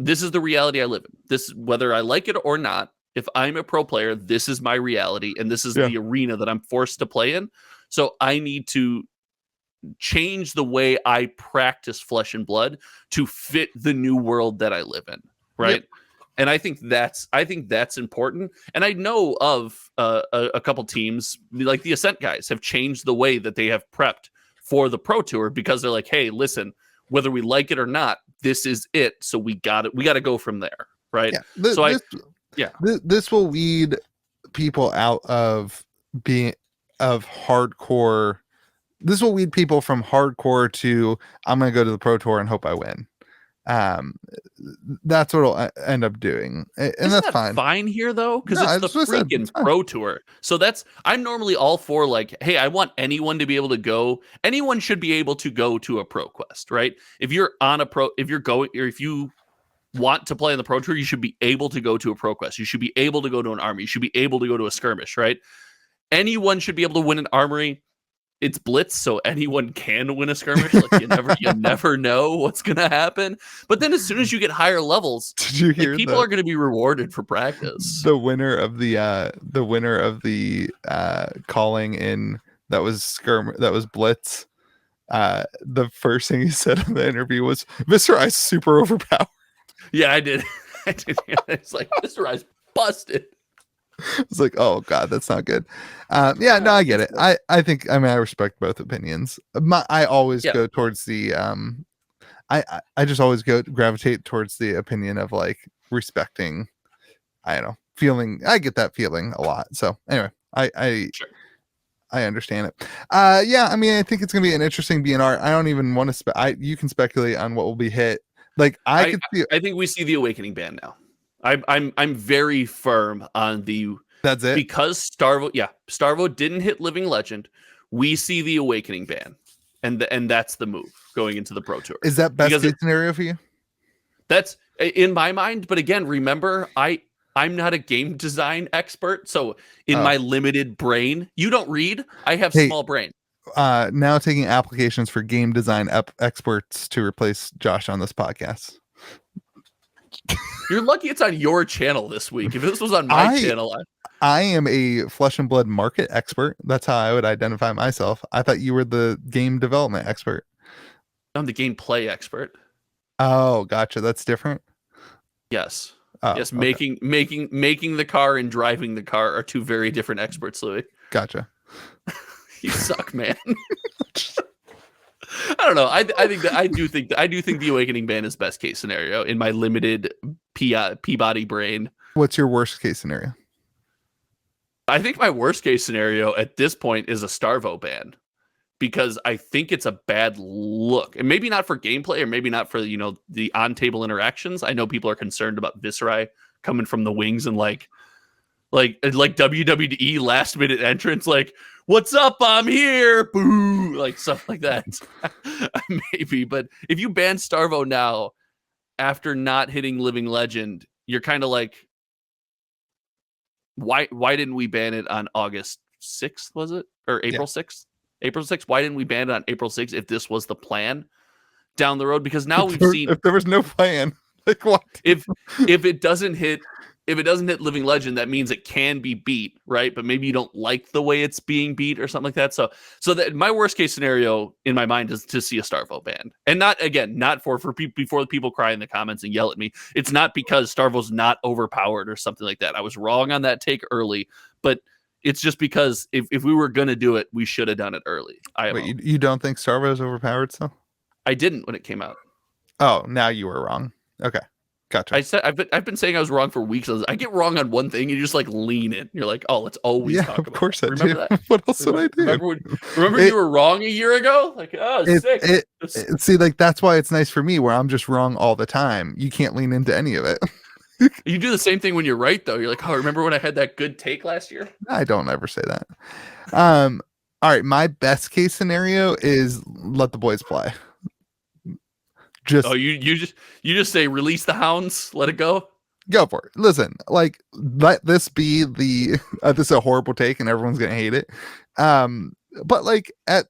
is the reality I live in. This, whether I like it or not, if I'm a pro player, this is my reality, and this is Yeah. the arena that I'm forced to play in. So I need to change the way I practice Flesh and Blood to fit the new world that I live in, right? Yep. And I think that's important. And I know of a couple teams like the Ascent guys have changed the way that they have prepped for the Pro Tour because they're like, hey, listen, whether we like it or not, this is it. So we got to go from there, right? Yeah. This will weed people out of being hardcore. This will weed people from hardcore to I'm going to go to the Pro Tour and hope I win. That's what it'll end up doing, and Isn't that's fine here though, because it's the freaking Pro Tour. So I'm normally all for like, hey, I want anyone to be able to go. Anyone should be able to go to a Pro Quest, right? If you're on a pro, if you're going, or if you want to play in the Pro Tour, you should be able to go to a Pro Quest. You should be able to go to an army. You should be able to go to a skirmish, right? Anyone should be able to win an armory. It's Blitz, so anyone can win a skirmish. Like you never know what's gonna happen. But then as soon as you get higher levels, did you hear people are gonna be rewarded for practice. The winner of the calling in that was Blitz. The first thing he said in the interview was Mr. I's super overpowered. Yeah, I did. It's like Mr. I's busted. It's like, oh god, that's not good. Yeah, no, I get it. I respect both opinions. I always go towards the I just always gravitate towards the opinion of like respecting. I don't know, feeling. I get that feeling a lot. So anyway, I understand it. Yeah, I mean, I think it's gonna be an interesting BNR. I don't even want to you can speculate on what will be hit. Like I think we see the Awakening ban now. I'm very firm on the that's it because Starvo didn't hit Living Legend. We see the Awakening ban, and that's the move going into the Pro Tour. Is that best case scenario for you? That's in my mind, but again, remember I'm not a game design expert, so in my limited brain, you don't read. I have small brain. Now taking applications for game design experts to replace Josh on this podcast. You're lucky it's on your channel this week. If this was on my channel, I am a Flesh and Blood market expert. That's how I would identify myself. I thought you were the game development expert. I'm the gameplay expert. Oh, gotcha. That's different. Yes. Yes. Okay. Making the car and driving the car are two very different experts, Louis. Gotcha. You suck, man. I don't know. I do think the Awakening ban is best case scenario in my limited Peabody brain. What's your worst case scenario? I think my worst case scenario at this point is a Starvo ban because I think it's a bad look, and maybe not for gameplay, or maybe not for the on-table interactions. I know people are concerned about Viserai coming from the wings and like WWE last minute entrance, like, what's up? I'm here. Boo. Like stuff like that. Maybe. But if you ban Starvo now after not hitting Living Legend, you're kind of like, why didn't we ban it on August 6th? Was it? Or April 6th? April 6th. Why didn't we ban it on April 6th if this was the plan down the road? Because now we've seen if there was no plan. Like what? If it doesn't hit Living Legend, that means it can be beat, right? But maybe you don't like the way it's being beat or something like that. So that my worst case scenario in my mind is to see a Starvo ban, and not for before the people cry in the comments and yell at me. It's not because Starvo's not overpowered or something like that. I was wrong on that take early, but it's just because if we were gonna do it, we should have done it early. Wait, you don't think Starvo's overpowered still? I didn't when it came out. Oh, now you were wrong. Okay. Gotcha. I said I've been saying I was wrong for weeks. I get wrong on one thing, and you just like lean in. You're like, oh, let's always talk about. Of course, that. Remember that? What else did I do? Remember you were wrong a year ago. Like, oh, sick. See, like that's why it's nice for me, where I'm just wrong all the time. You can't lean into any of it. You do the same thing when you're right, though. You're like, oh, remember when I had that good take last year? I don't ever say that. All right, my best case scenario is let the boys play. You just say release the hounds, let it go for it. Listen, like let this be the this is a horrible take and everyone's gonna hate it, but like at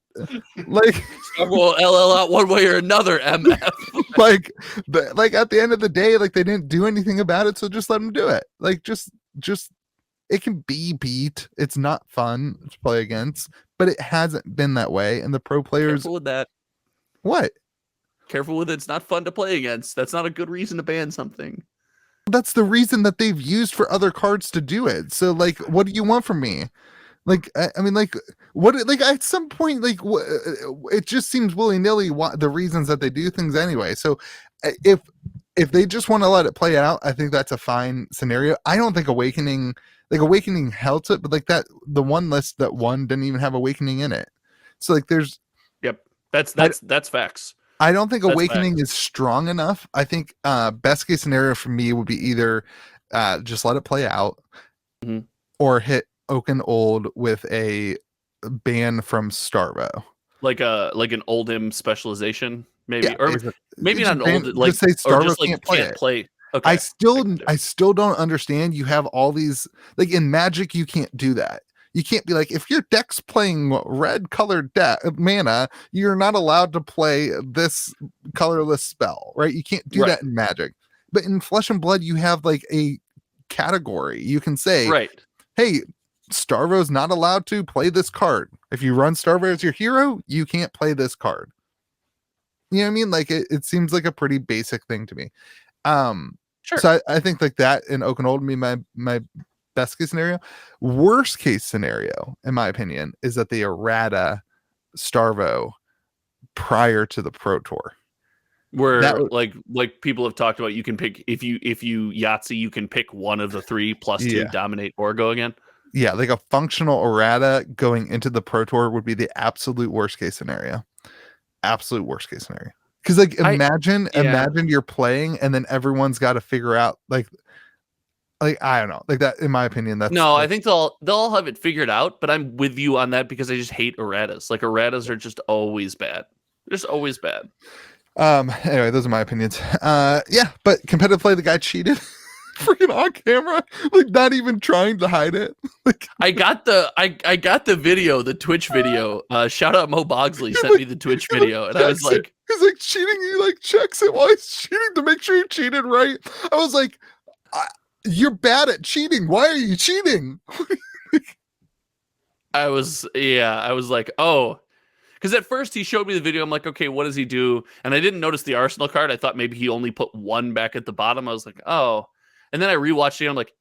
like we'll LL out one way or another, MF. like at the end of the day, like they didn't do anything about it, so just let them do it. Like just just it can be beat. It's not fun to play against, but it hasn't been that way. And the pro players, Careful with that. what? Careful with it. It's not fun to play against. That's not a good reason to ban something. That's the reason that they've used for other cards to do it. So like, what do you want from me? Like, I mean, like, what? Like, at some point, like, it just seems willy nilly. The reasons that they do things anyway. So, if they just want to let it play out, I think that's a fine scenario. I don't think Awakening helped it, but like that, the one list that won didn't even have Awakening in it. So like, there's. Yep, that's facts. I don't think That's Awakening facts. is strong enough. I think best case scenario for me would be either just let it play out, or hit Oaken Old with a ban from Starvo. Like an Oldhim specialization, maybe, Yeah, or maybe not an old, like, just say or Starvo just like can't can't play. play. Okay. I still don't understand. You have all these, like in Magic, you can't do that. You can't be like, if your deck's playing red colored mana, you're not allowed to play this colorless spell, right? You can't do that in Magic. But in Flesh and Blood, you have like a category. You can say, right, hey, Starvo's not allowed to play this card. If you run Starvo as your hero, you can't play this card. You know what I mean? Like it seems like a pretty basic thing to me. sure. So I think like that in Oaken Old would be my best case scenario. Worst case scenario, in my opinion, is that they errata Starvo prior to the Pro Tour. Where like people have talked about, you can pick, if you Yahtzee, you can pick one of the 3 +2 dominate or go again. Yeah, like a functional errata going into the Pro Tour would be the absolute worst case scenario. Absolute worst case scenario. Because like imagine you're playing and then everyone's got to figure out like I don't know, like that. In my opinion, I think they'll all have it figured out. But I'm with you on that because I just hate erratas. Like erratas are just always bad. They're just always bad. Anyway, those are my opinions. Yeah, but competitive play, the guy cheated. Freaking on camera, like not even trying to hide it. Like I got the video, the Twitch video. Shout out Mo Bogsley sent me the Twitch video, and I was like, he's like cheating. He like checks it while he's cheating to make sure you cheated right. I was like, you're bad at cheating. Why are you cheating? I was like, oh, because at first he showed me the video. I'm like, okay, what does he do? And I didn't notice the Arsenal card. I thought maybe he only put 1 back at the bottom. I was like, oh. And then I rewatched it. I'm like,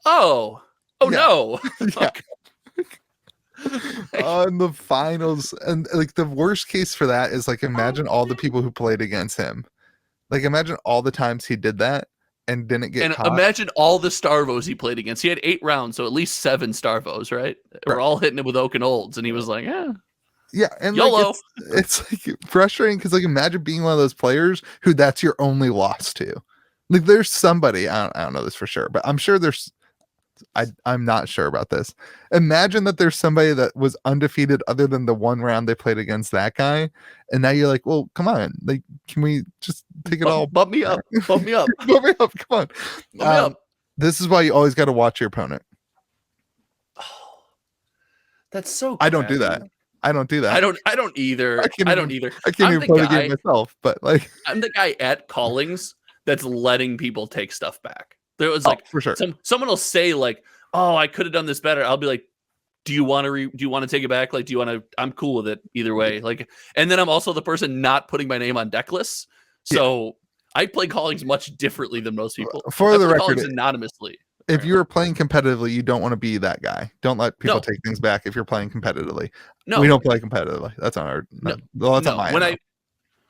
oh no. On the finals, and like the worst case for that is like, imagine all the people who played against him. Like imagine all the times he did that and didn't get caught. Imagine all the Starvos he played against. He had 8 rounds, so at least 7 Starvos, right? We're all hitting it with Oaken Olds, and he was like, yeah, and YOLO. Like it's like frustrating because like imagine being one of those players who that's your only loss to. Like there's somebody, I don't know this for sure, but I'm sure there's, I'm not sure about this. Imagine that there's somebody that was undefeated other than the 1 round they played against that guy, and now you're like, well, come on, like, can we just take it all? Bump me up, bump me up, bump me up, come on. Bump me up. This is why you always got to watch your opponent. Oh, that's so. I don't do that. I don't do that. I don't either. I don't either. I can't even play the game myself. But like, I'm the guy at callings that's letting people take stuff back. There was like, for sure, someone will say like, oh, I could have done this better. I'll be like, do you want to take it back? Like, do you want to? I'm cool with it either way. Like, and then I'm also the person not putting my name on deck lists. So I play callings much differently than most people. For the record, anonymously. If you're playing competitively, you don't want to be that guy. Don't let people take things back if you're playing competitively. No, we don't play competitively. That's on our. That's on my.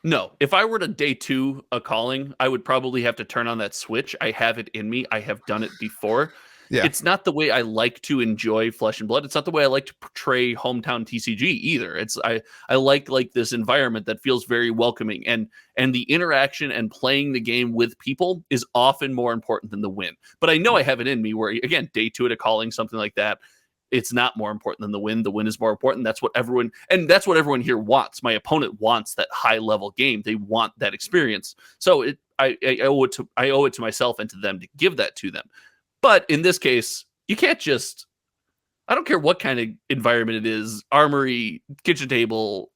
No, if I were to day 2 a calling, I would probably have to turn on that switch. I have it in me. I have done it before. Yeah. It's not the way I like to enjoy Flesh and Blood. It's not the way I like to portray hometown TCG either. It's I like this environment that feels very welcoming, and the interaction and playing the game with people is often more important than the win. But I know I have it in me where, again, day 2 at a calling, something like that, it's not more important than the win. The win is more important. That's what everyone here wants. My opponent wants that high level game. They want that experience. So I owe it to myself and to them to give that to them. But in this case, you can't just, I don't care what kind of environment it is, Armory, kitchen table,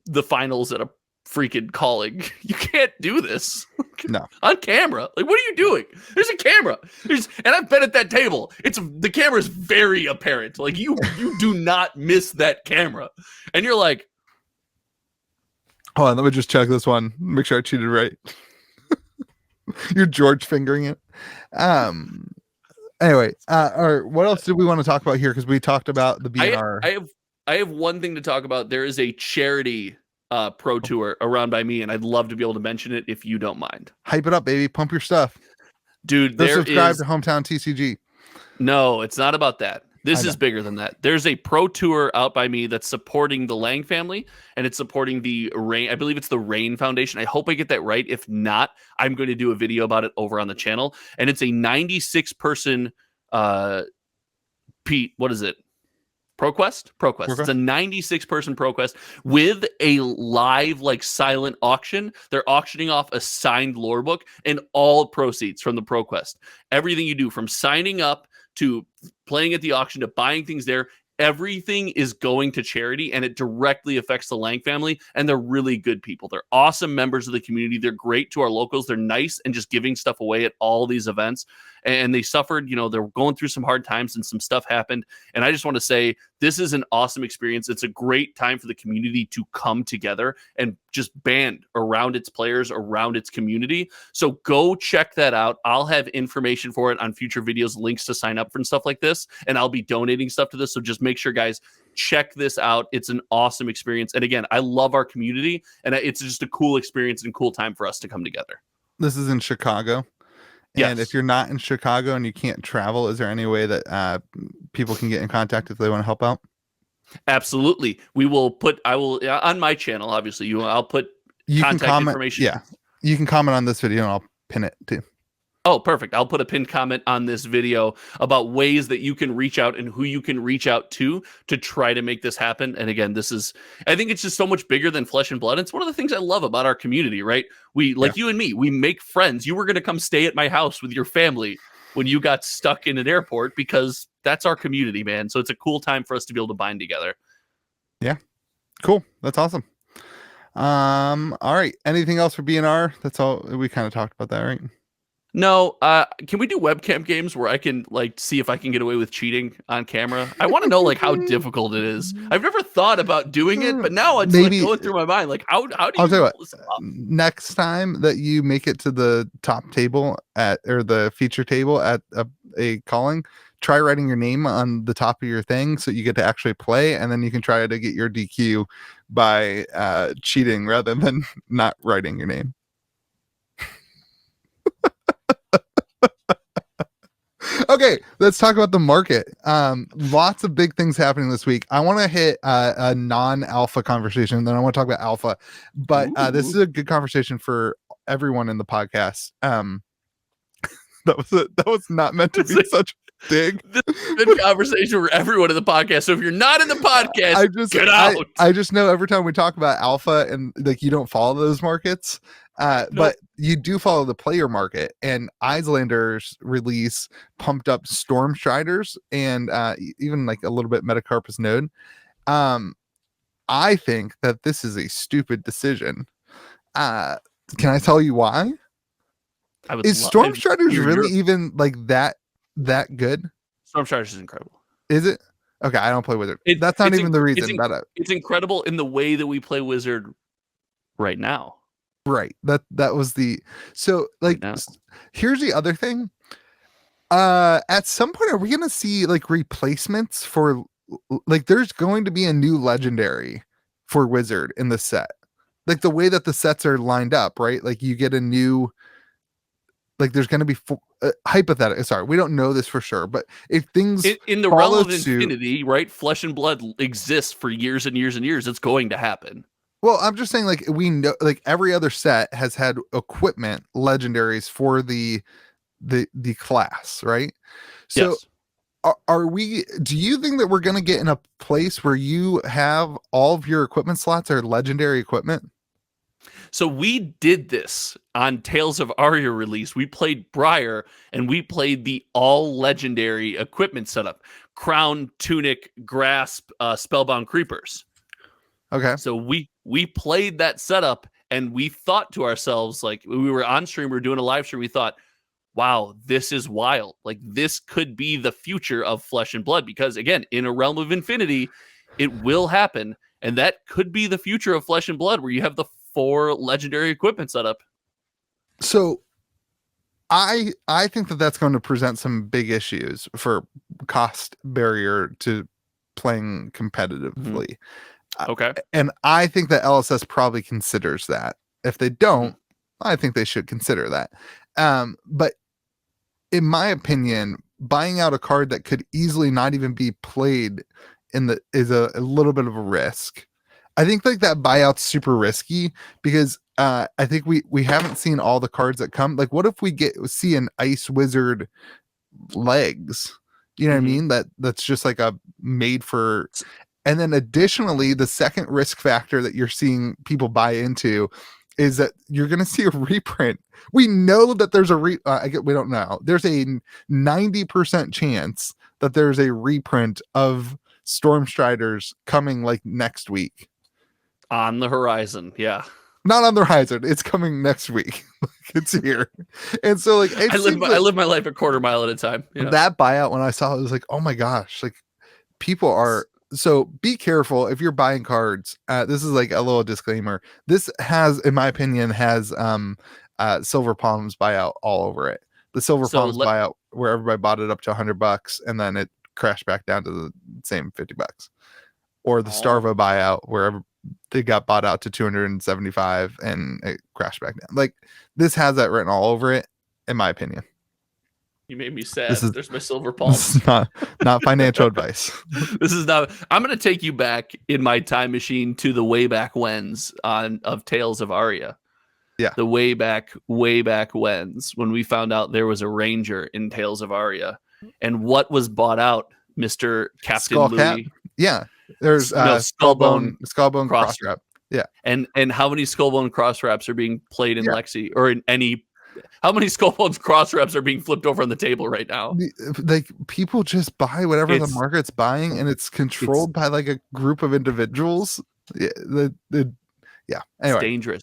the finals at a freaking calling. You can't do this No. on camera. Like, what are you doing? There's a camera. And I've been at that table. The camera's very apparent. Like, you do not miss that camera. And you're like, hold on, let me just check this one. Make sure I cheated right. You're George fingering it. Anyway, or what else did we want to talk about here? Because we talked about the BNR. I have one thing to talk about. There is a charity pro tour around by me, and I'd love to be able to mention it if you don't mind. Hype it up, baby. Pump your stuff. Dude, subscribe to Hometown TCG. No, it's not about that. This is bigger than that. There's a pro tour out by me that's supporting the Lang family, and it's supporting the Rain. I believe it's the Rain Foundation. I hope I get that right. If not, I'm going to do a video about it over on the channel. And it's a 96-person Pete, what is it? ProQuest? ProQuest. It's a 96-person ProQuest with a live, like, silent auction. They're auctioning off a signed lore book and all proceeds from the ProQuest. Everything you do, from signing up to playing at the auction to buying things there, everything is going to charity, and it directly affects the Lang family. And they're really good people. They're awesome members of the community. They're great to our locals. They're nice and just giving stuff away at all these events. And they suffered, they're going through some hard times and some stuff happened. And I just want to say, this is an awesome experience. It's a great time for the community to come together and just band around its players, around its community. So go check that out. I'll have information for it on future videos, links to sign up for and stuff like this. And I'll be donating stuff to this. So just make sure, guys, check this out. It's an awesome experience. And again, I love our community, and it's just a cool experience and cool time for us to come together. This is in Chicago. And Yes. if you're not in Chicago and you can't travel, is there any way that people can get in contact if they want to help out? Absolutely. I will on my channel, obviously, I'll put contact information. Yeah. You can comment on this video and I'll pin it too. Oh, perfect. I'll put a pinned comment on this video about ways that you can reach out and who you can reach out to try to make this happen. And again, I think it's just so much bigger than flesh and blood. It's one of the things I love about our community, right? You and me, we make friends. You were going to come stay at my house with your family when you got stuck in an airport, because that's our community, man. So it's a cool time for us to be able to bind together. Yeah. Cool. That's awesome. All right. Anything else for BNR? That's all. We kind of talked about that, right? No, can we do webcam games where I can see if I can get away with cheating on camera? I want to know how difficult it is. I've never thought about doing it, but now it's going through my mind. How do you? I'll tell you what. Next time that you make it to the top table or the feature table at a calling, try writing your name on the top of your thing so you get to actually play, and then you can try to get your DQ by cheating rather than not writing your name. Okay, let's talk about the market. Lots of big things happening this week. I want to hit a non-alpha conversation, then I want to talk about alpha. But this is a good conversation for everyone in the podcast. That was not meant to be such a dig. This is a good conversation for everyone in the podcast. So if you're not in the podcast, get out. I just know every time we talk about alpha and you don't follow those markets. But you do follow the player market, and Islander's release pumped up Storm Striders and even a little bit Metacarpus Node. I think that this is a stupid decision. Can I tell you why? Is Storm Striders really even that good? Storm Striders is incredible. Is it? Okay, I don't play Wizard. That's not even the reason. It's incredible in the way that we play Wizard right now. Right. That was so here's the other thing. At some point, are we gonna see replacements for there's going to be a new legendary for Wizard in the set, the way that the sets are lined up, right? You get a new there's going to be hypothetical. Sorry, we don't know this for sure, but if things in the realm of infinity, right? Flesh and blood exists for years and years and years. It's going to happen. Well, I'm just saying, we know, every other set has had equipment legendaries for the class, right? So, yes. Do you think that we're going to get in a place where you have all of your equipment slots are legendary equipment? So we did this on Tales of Aria release. We played Briar, and we played the all legendary equipment setup: Crown, Tunic, Grasp, Spellbound Creepers. Okay. So we played that setup, And we thought to ourselves, like we were on stream, we were doing a live stream, we thought, wow, this is wild. Like this could be the future of Flesh and Blood, because again, in a realm of infinity, it will happen. And that could be the future of Flesh and Blood, where you have the 4 legendary equipment set up. So I think that that's going to present some big issues for cost barrier to playing competitively. Okay. And I think that LSS probably considers that. If they don't, I think they should consider that. But in my opinion, buying out a card that could easily not even be played is a little bit of a risk. I think like that buyout's super risky because I think we haven't seen all the cards that come. Like, what if we see an Ice Wizard legs? You know what I mean? That's just like a made for. And then additionally, the second risk factor that you're seeing people buy into is that you're going to see a reprint. We know that there's we don't know. There's a 90% chance that there's a reprint of Stormstriders coming like next week. On the horizon, yeah. Not on the horizon. It's coming next week. It's here. And so like I live my life a quarter mile at a time. You know? That buyout, when I saw it, was like, oh my gosh, like people are. So be careful if you're buying cards. This is like a little disclaimer. This has, in my opinion, Silver Palms buyout all over it. The Silver Palms buyout where everybody bought it up to $100 and then it crashed back down to the same $50. Or the Starvo buyout where they got bought out to 275 and it crashed back down. Like this has that written all over it, in my opinion. You made me sad. There's my Silver Palms. This is not financial advice. This is not. I'm going to take you back in my time machine to the way back whens of Tales of Aria. Yeah. The way back whens when we found out there was a ranger in Tales of Aria. And what was bought out, Mr. Captain Louis? Yeah. There's Skullbone Crosswrap. Yeah. And how many Skullbone Crosswraps are being played in Lexi or in any? How many Skullbones Crosswraps are being flipped over on the table right now? Like people just buy whatever the market's buying, and it's controlled by like a group of individuals. Yeah. Anyway, it's dangerous.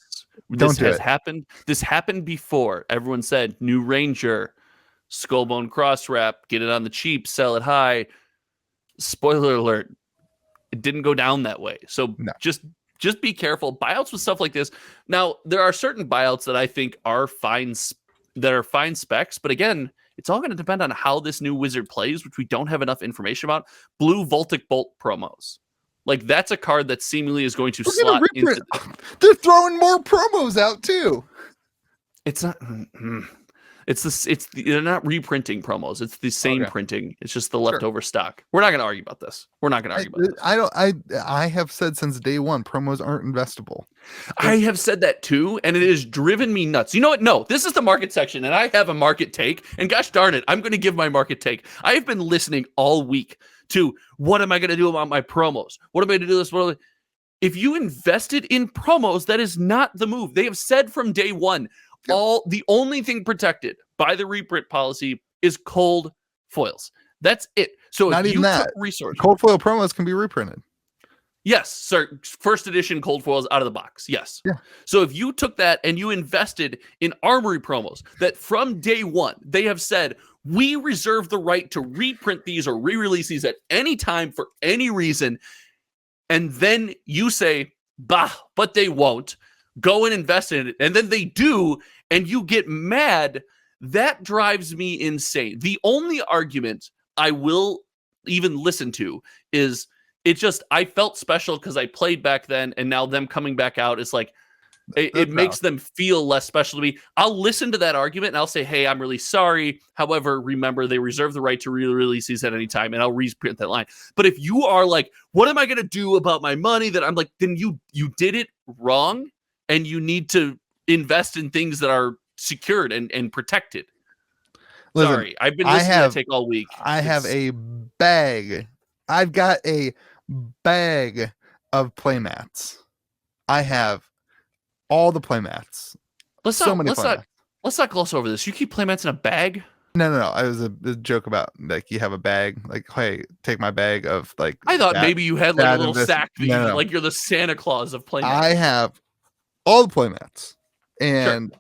Don't do it. Happened. This happened before. Everyone said new Ranger, Skullbone Crosswrap, get it on the cheap, sell it high. Spoiler alert. It didn't go down that way. So just be careful. Buyouts with stuff like this. Now, there are certain buyouts that I think are fine specs, but again, it's all going to depend on how this new wizard plays, which we don't have enough information about. Blue Voltic Bolt promos. Like that's a card that seemingly is going to slot into. They're throwing more promos out too. It's not. They're not reprinting promos. It's the same printing. It's just the leftover stock. We're not going to argue about this. I have said since day one, promos aren't investable. I have said that too, and it has driven me nuts. You know what? No, this is the market section, and I have a market take. And gosh darn it, I'm going to give my market take. I have been listening all week to what am I going to do about my promos? What am I going to do this? If you invested in promos, that is not the move. They have said from day one. The only thing protected by the reprint policy is cold foils. That's it. So not if even you that. took resources, cold foil promos can be reprinted. Yes, sir. First edition cold foils out of the box. Yes. Yeah. So if you took that and you invested in armory promos, that from day one they have said we reserve the right to reprint these or re-release these at any time for any reason, and then you say, bah, but they won't. Go and invest in it, and then they do, and you get mad. That drives me insane. The only argument I will even listen to is I felt special because I played back then, and now them coming back out is like it makes them feel less special to me. I'll listen to that argument and I'll say, hey, I'm really sorry. However, remember they reserve the right to re-release these at any time, and I'll reprint that line. But if you are like, what am I going to do about my money? That I'm like, then you did it wrong. And you need to invest in things that are secured and protected. Listen, sorry, I've been listening to that take all week. I've got a bag of playmats. I have all the playmats. Let's not gloss over this. You keep playmats in a bag? No. I was a joke about like you have a bag. Like, hey, take my bag of like. I thought maybe you had like a little sack. No. Like you're the Santa Claus of playmats. I have all the playmats, and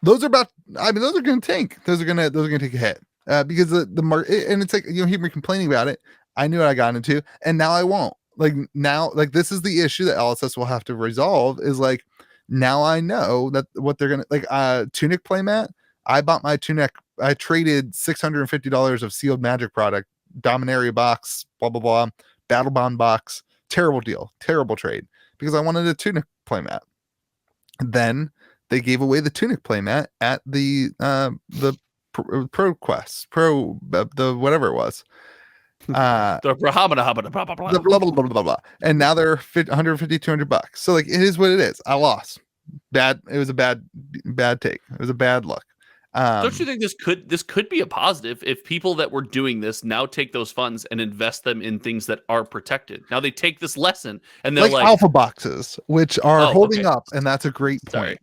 those are about. I mean, those are going to tank. Those are going to take a hit because the market, and it's like you hear me complaining about it. I knew what I got into, and now I won't. Like now, like this is the issue that LSS will have to resolve. Is like now I know that what they're gonna like. Tunic playmat. I bought my Tunic. I traded $650 of sealed Magic product, Dominaria box, blah blah blah, Battle Bond box. Terrible deal, terrible trade because I wanted a Tunic playmat. Then they gave away the Tunic playmat at the Pro Quest, the whatever it was. The blah, blah, blah, blah, blah. And now they're 150, $200. So like it is what it is. I lost. It was a bad take. It was a bad look. Don't you think this could be a positive if people that were doing this now take those funds and invest them in things that are protected? Now they take this lesson and they're like alpha boxes, which are holding up, and that's a great point.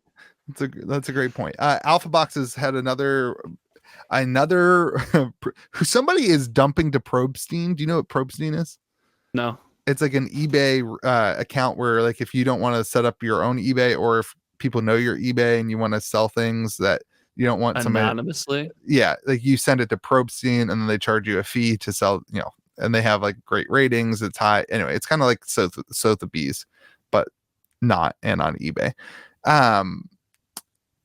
Sorry. That's a great point. Alpha boxes had another who somebody is dumping to Probstein. Do you know what Probstein is? No. It's like an eBay account where like if you don't want to set up your own eBay, or if people know your eBay and you want to sell things that you don't want somebody anonymously. Yeah, like you send it to Probstein and then they charge you a fee to sell, and they have like great ratings. It's high. Anyway, it's kind of like Sotheby's, but not, and on eBay.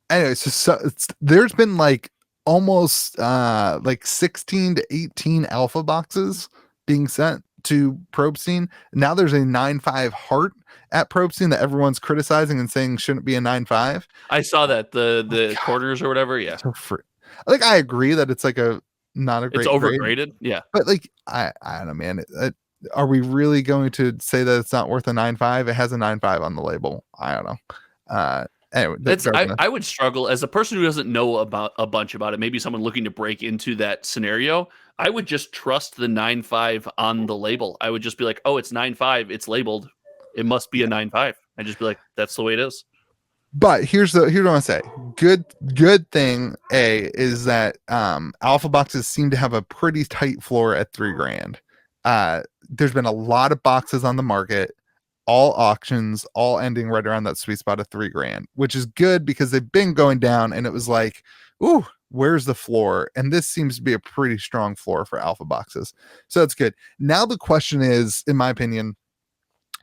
Anyway, so there's been like almost like 16 to 18 alpha boxes being sent to Probstein. Now there's a 9.5 heart at Probstein that everyone's criticizing and saying shouldn't be a 9.5. I saw that the corners or whatever. Yeah, like I agree that it's like not a great. It's overgraded. Grade, yeah, but like I don't know, man. Are we really going to say that it's not worth a 9.5? It has a 9.5 on the label. I don't know. Anyway, I would struggle as a person who doesn't know about a bunch about it. Maybe someone looking to break into that scenario. I would just trust the 9.5 on the label. I would just be like, oh, it's 9.5. It's labeled. It must be a 9.5. I'd just be like, that's the way it is. But here's what I want to say. Good thing is that alpha boxes seem to have a pretty tight floor at $3,000. There's been a lot of boxes on the market, all auctions, all ending right around that sweet spot of $3,000, which is good because they've been going down, and it was like, ooh, where's the floor? And this seems to be a pretty strong floor for alpha boxes. So that's good. Now the question is, in my opinion,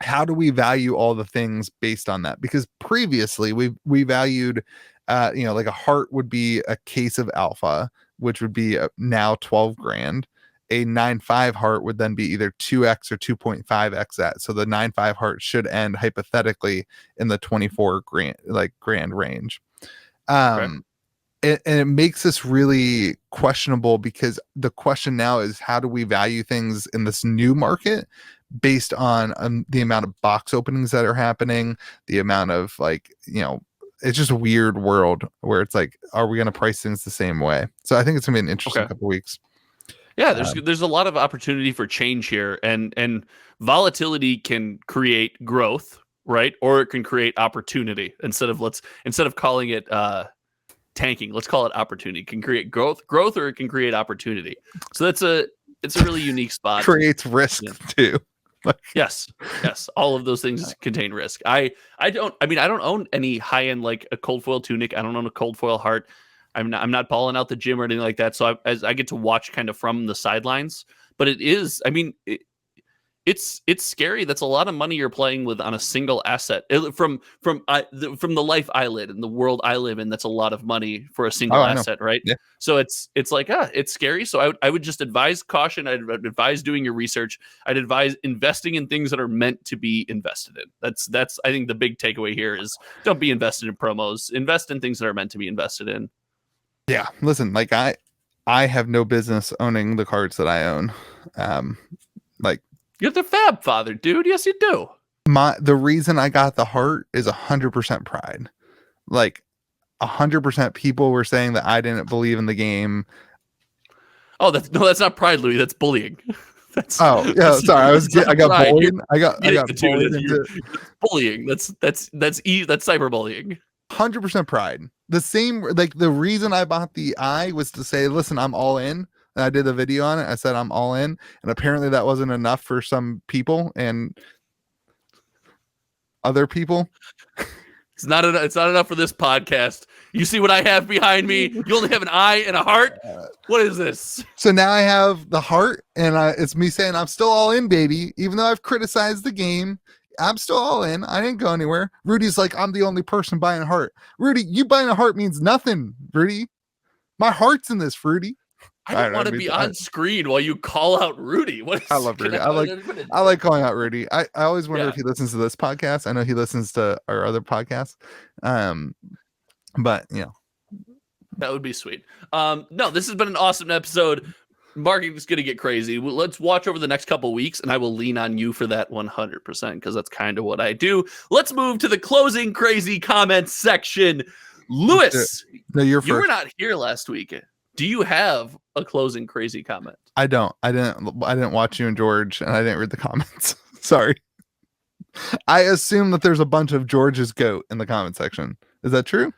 how do we value all the things based on that? Because previously we valued, like a heart would be a case of alpha, which would be now $12,000. A 9.5 heart would then be either 2x or 2.5x that. So the 9.5 heart should end hypothetically in the $24,000 range. And it makes this really questionable because the question now is, how do we value things in this new market based on the amount of box openings that are happening, the amount of it's just a weird world where it's like, are we going to price things the same way? So I think it's going to be an interesting couple weeks. Yeah, there's a lot of opportunity for change here, and volatility can create growth, right? Or it can create opportunity. Instead of calling it tanking, let's call it opportunity. It can create growth, or it can create opportunity. So it's a really unique spot. Creates risk too. Yes, all of those things contain risk. I don't own any high end like a cold foil tunic. I don't own a cold foil heart. I'm not balling out the gym or anything like that. So I get to watch kind of from the sidelines, but it is, it's scary. That's a lot of money you're playing with on a single asset. From the life I live in, the world I live in, that's a lot of money for a single asset, right? Yeah. So it's like, it's scary. So I would just advise caution. I'd advise doing your research. I'd advise investing in things that are meant to be invested in. That's I think the big takeaway here is, don't be invested in promos. Invest in things that are meant to be invested in. Yeah, listen, like I have no business owning the cards that I own. You're the Fab Father, dude. Yes, you do. The reason I got the heart is 100% pride. Like 100% people were saying that I didn't believe in the game. Oh, that's not pride, Louis. That's bullying. Sorry. I got bullied. I got bullied into bullying. That's cyberbullying. 100% pride. The same, like the reason I bought the eye was to say, listen, I'm all in. And I did a video on it. I said I'm all in, and apparently that wasn't enough for some people and other people. It's not enough for this podcast. You see what I have behind me? You only have an eye and a heart. What is this? So now I have the heart, and it's me saying I'm still all in, baby. Even though I've criticized the game, I'm still all in. I didn't go anywhere. Rudy's like, I'm the only person buying a heart. Rudy, you buying a heart means nothing, Rudy. My heart's in this, Rudy. I don't want to be on screen while you call out Rudy. What is, I love Rudy. I like calling out Rudy. I always wonder if he listens to this podcast. I know he listens to our other podcasts. But you know, that would be sweet. No, this has been an awesome episode. Marketing is going to get crazy. Let's watch over the next couple weeks, and I will lean on you for that 100% because that's kind of what I do. Let's move to the closing crazy comments section. Lewis, no, you're first. You were not here last week. Do you have a closing crazy comment? I don't. I didn't watch you and George, and I didn't read the comments. Sorry. I assume that there's a bunch of George's goat in the comment section. Is that true?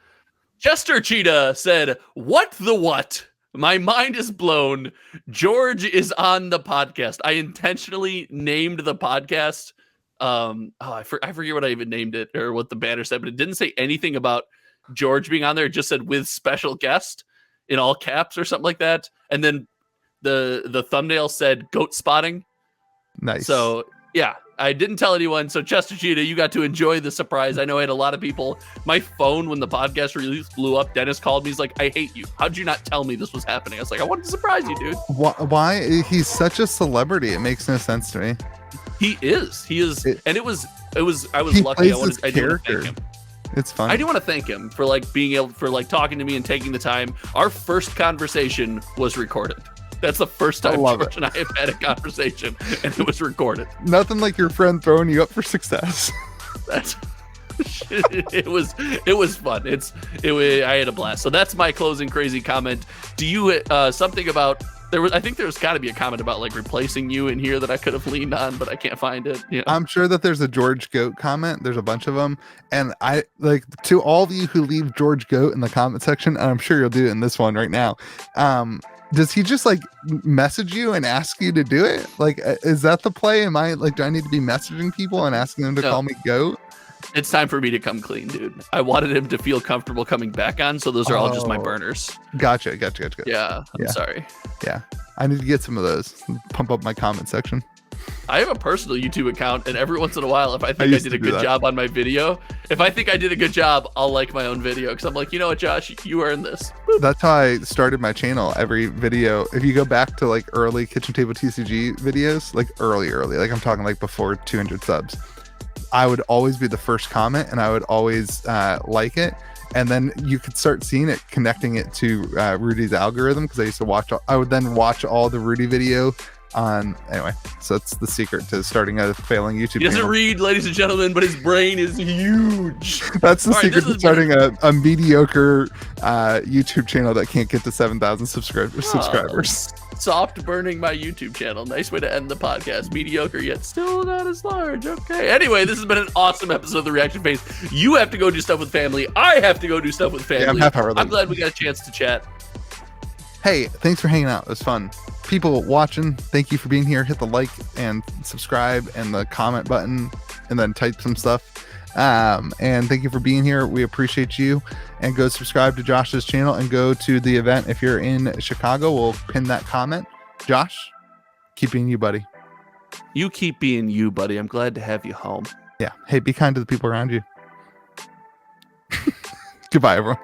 Chester Cheetah said, "What the what? My mind is blown. George is on the podcast." I intentionally named the podcast. I forget what I even named it or what the banner said, but it didn't say anything about George being on there. It just said with special guest in all caps or something like that. And then the thumbnail said goat spotting. Nice. So yeah, I didn't tell anyone. So Chester Cheetah, you got to enjoy the surprise. I know I had a lot of people. My phone, when the podcast release blew up, Dennis called me. He's like, "I hate you. How'd you not tell me this was happening?" I was like, "I wanted to surprise you, dude." Why? He's such a celebrity. It makes no sense to me. He is. And it was. I was lucky. I do want to thank him. It's fun. I do want to thank him for being able talking to me and taking the time. Our first conversation was recorded. That's the first time George and I have had a conversation, and it was recorded. Nothing like your friend throwing you up for success. It was fun. I had a blast. So that's my closing crazy comment. Do you something about I think there's got to be a comment about replacing you in here that I could have leaned on, but I can't find it. Yeah. I'm sure that there's a George Goat comment. There's a bunch of them. And I to all of you who leave George Goat in the comment section, and I'm sure you'll do it in this one right now. Does he just message you and ask you to do it? Is that the play? Am I do I need to be messaging people and asking them to call me Goat? It's time for me to come clean, dude. I wanted him to feel comfortable coming back on, so those are all just my burners. Gotcha. Yeah, I'm sorry. Yeah, I need to get some of those. Pump up my comment section. I have a personal YouTube account, and every once in a while, if I think I did a good job on my video, if I think I did a good job, I'll like my own video because I'm like, you know what, Josh, you earned this. Boop. That's how I started my channel. Every video, if you go back to early Kitchen Table TCG videos, early, I'm talking before 200 subs, I would always be the first comment, and I would always like it. And then you could start seeing it, connecting it to Rudy's algorithm, because I used to watch. I would then watch all the Rudy video on. Anyway, so that's the secret to starting a failing YouTube channel. He doesn't read, ladies and gentlemen, but his brain is huge. That's the secret to starting a mediocre YouTube channel that can't get to 7,000 subscribers. Soft burning my YouTube channel. Nice way to end the podcast. Mediocre yet still not as large. Okay. Anyway, this has been an awesome episode of The Reaction Phase. You have to go do stuff with family. I have to go do stuff with family. Yeah, I'm glad we got a chance to chat. Hey, thanks for hanging out. It was fun. People watching, thank you for being here. Hit the like and subscribe and the comment button, and then type some stuff. And thank you for being here. We appreciate you. And go subscribe to Josh's channel and go to the event if you're in Chicago. We'll pin that comment. Josh, keep being you, buddy. You keep being you, buddy. I'm glad to have you home. Yeah. Hey, be kind to the people around you. Goodbye, everyone.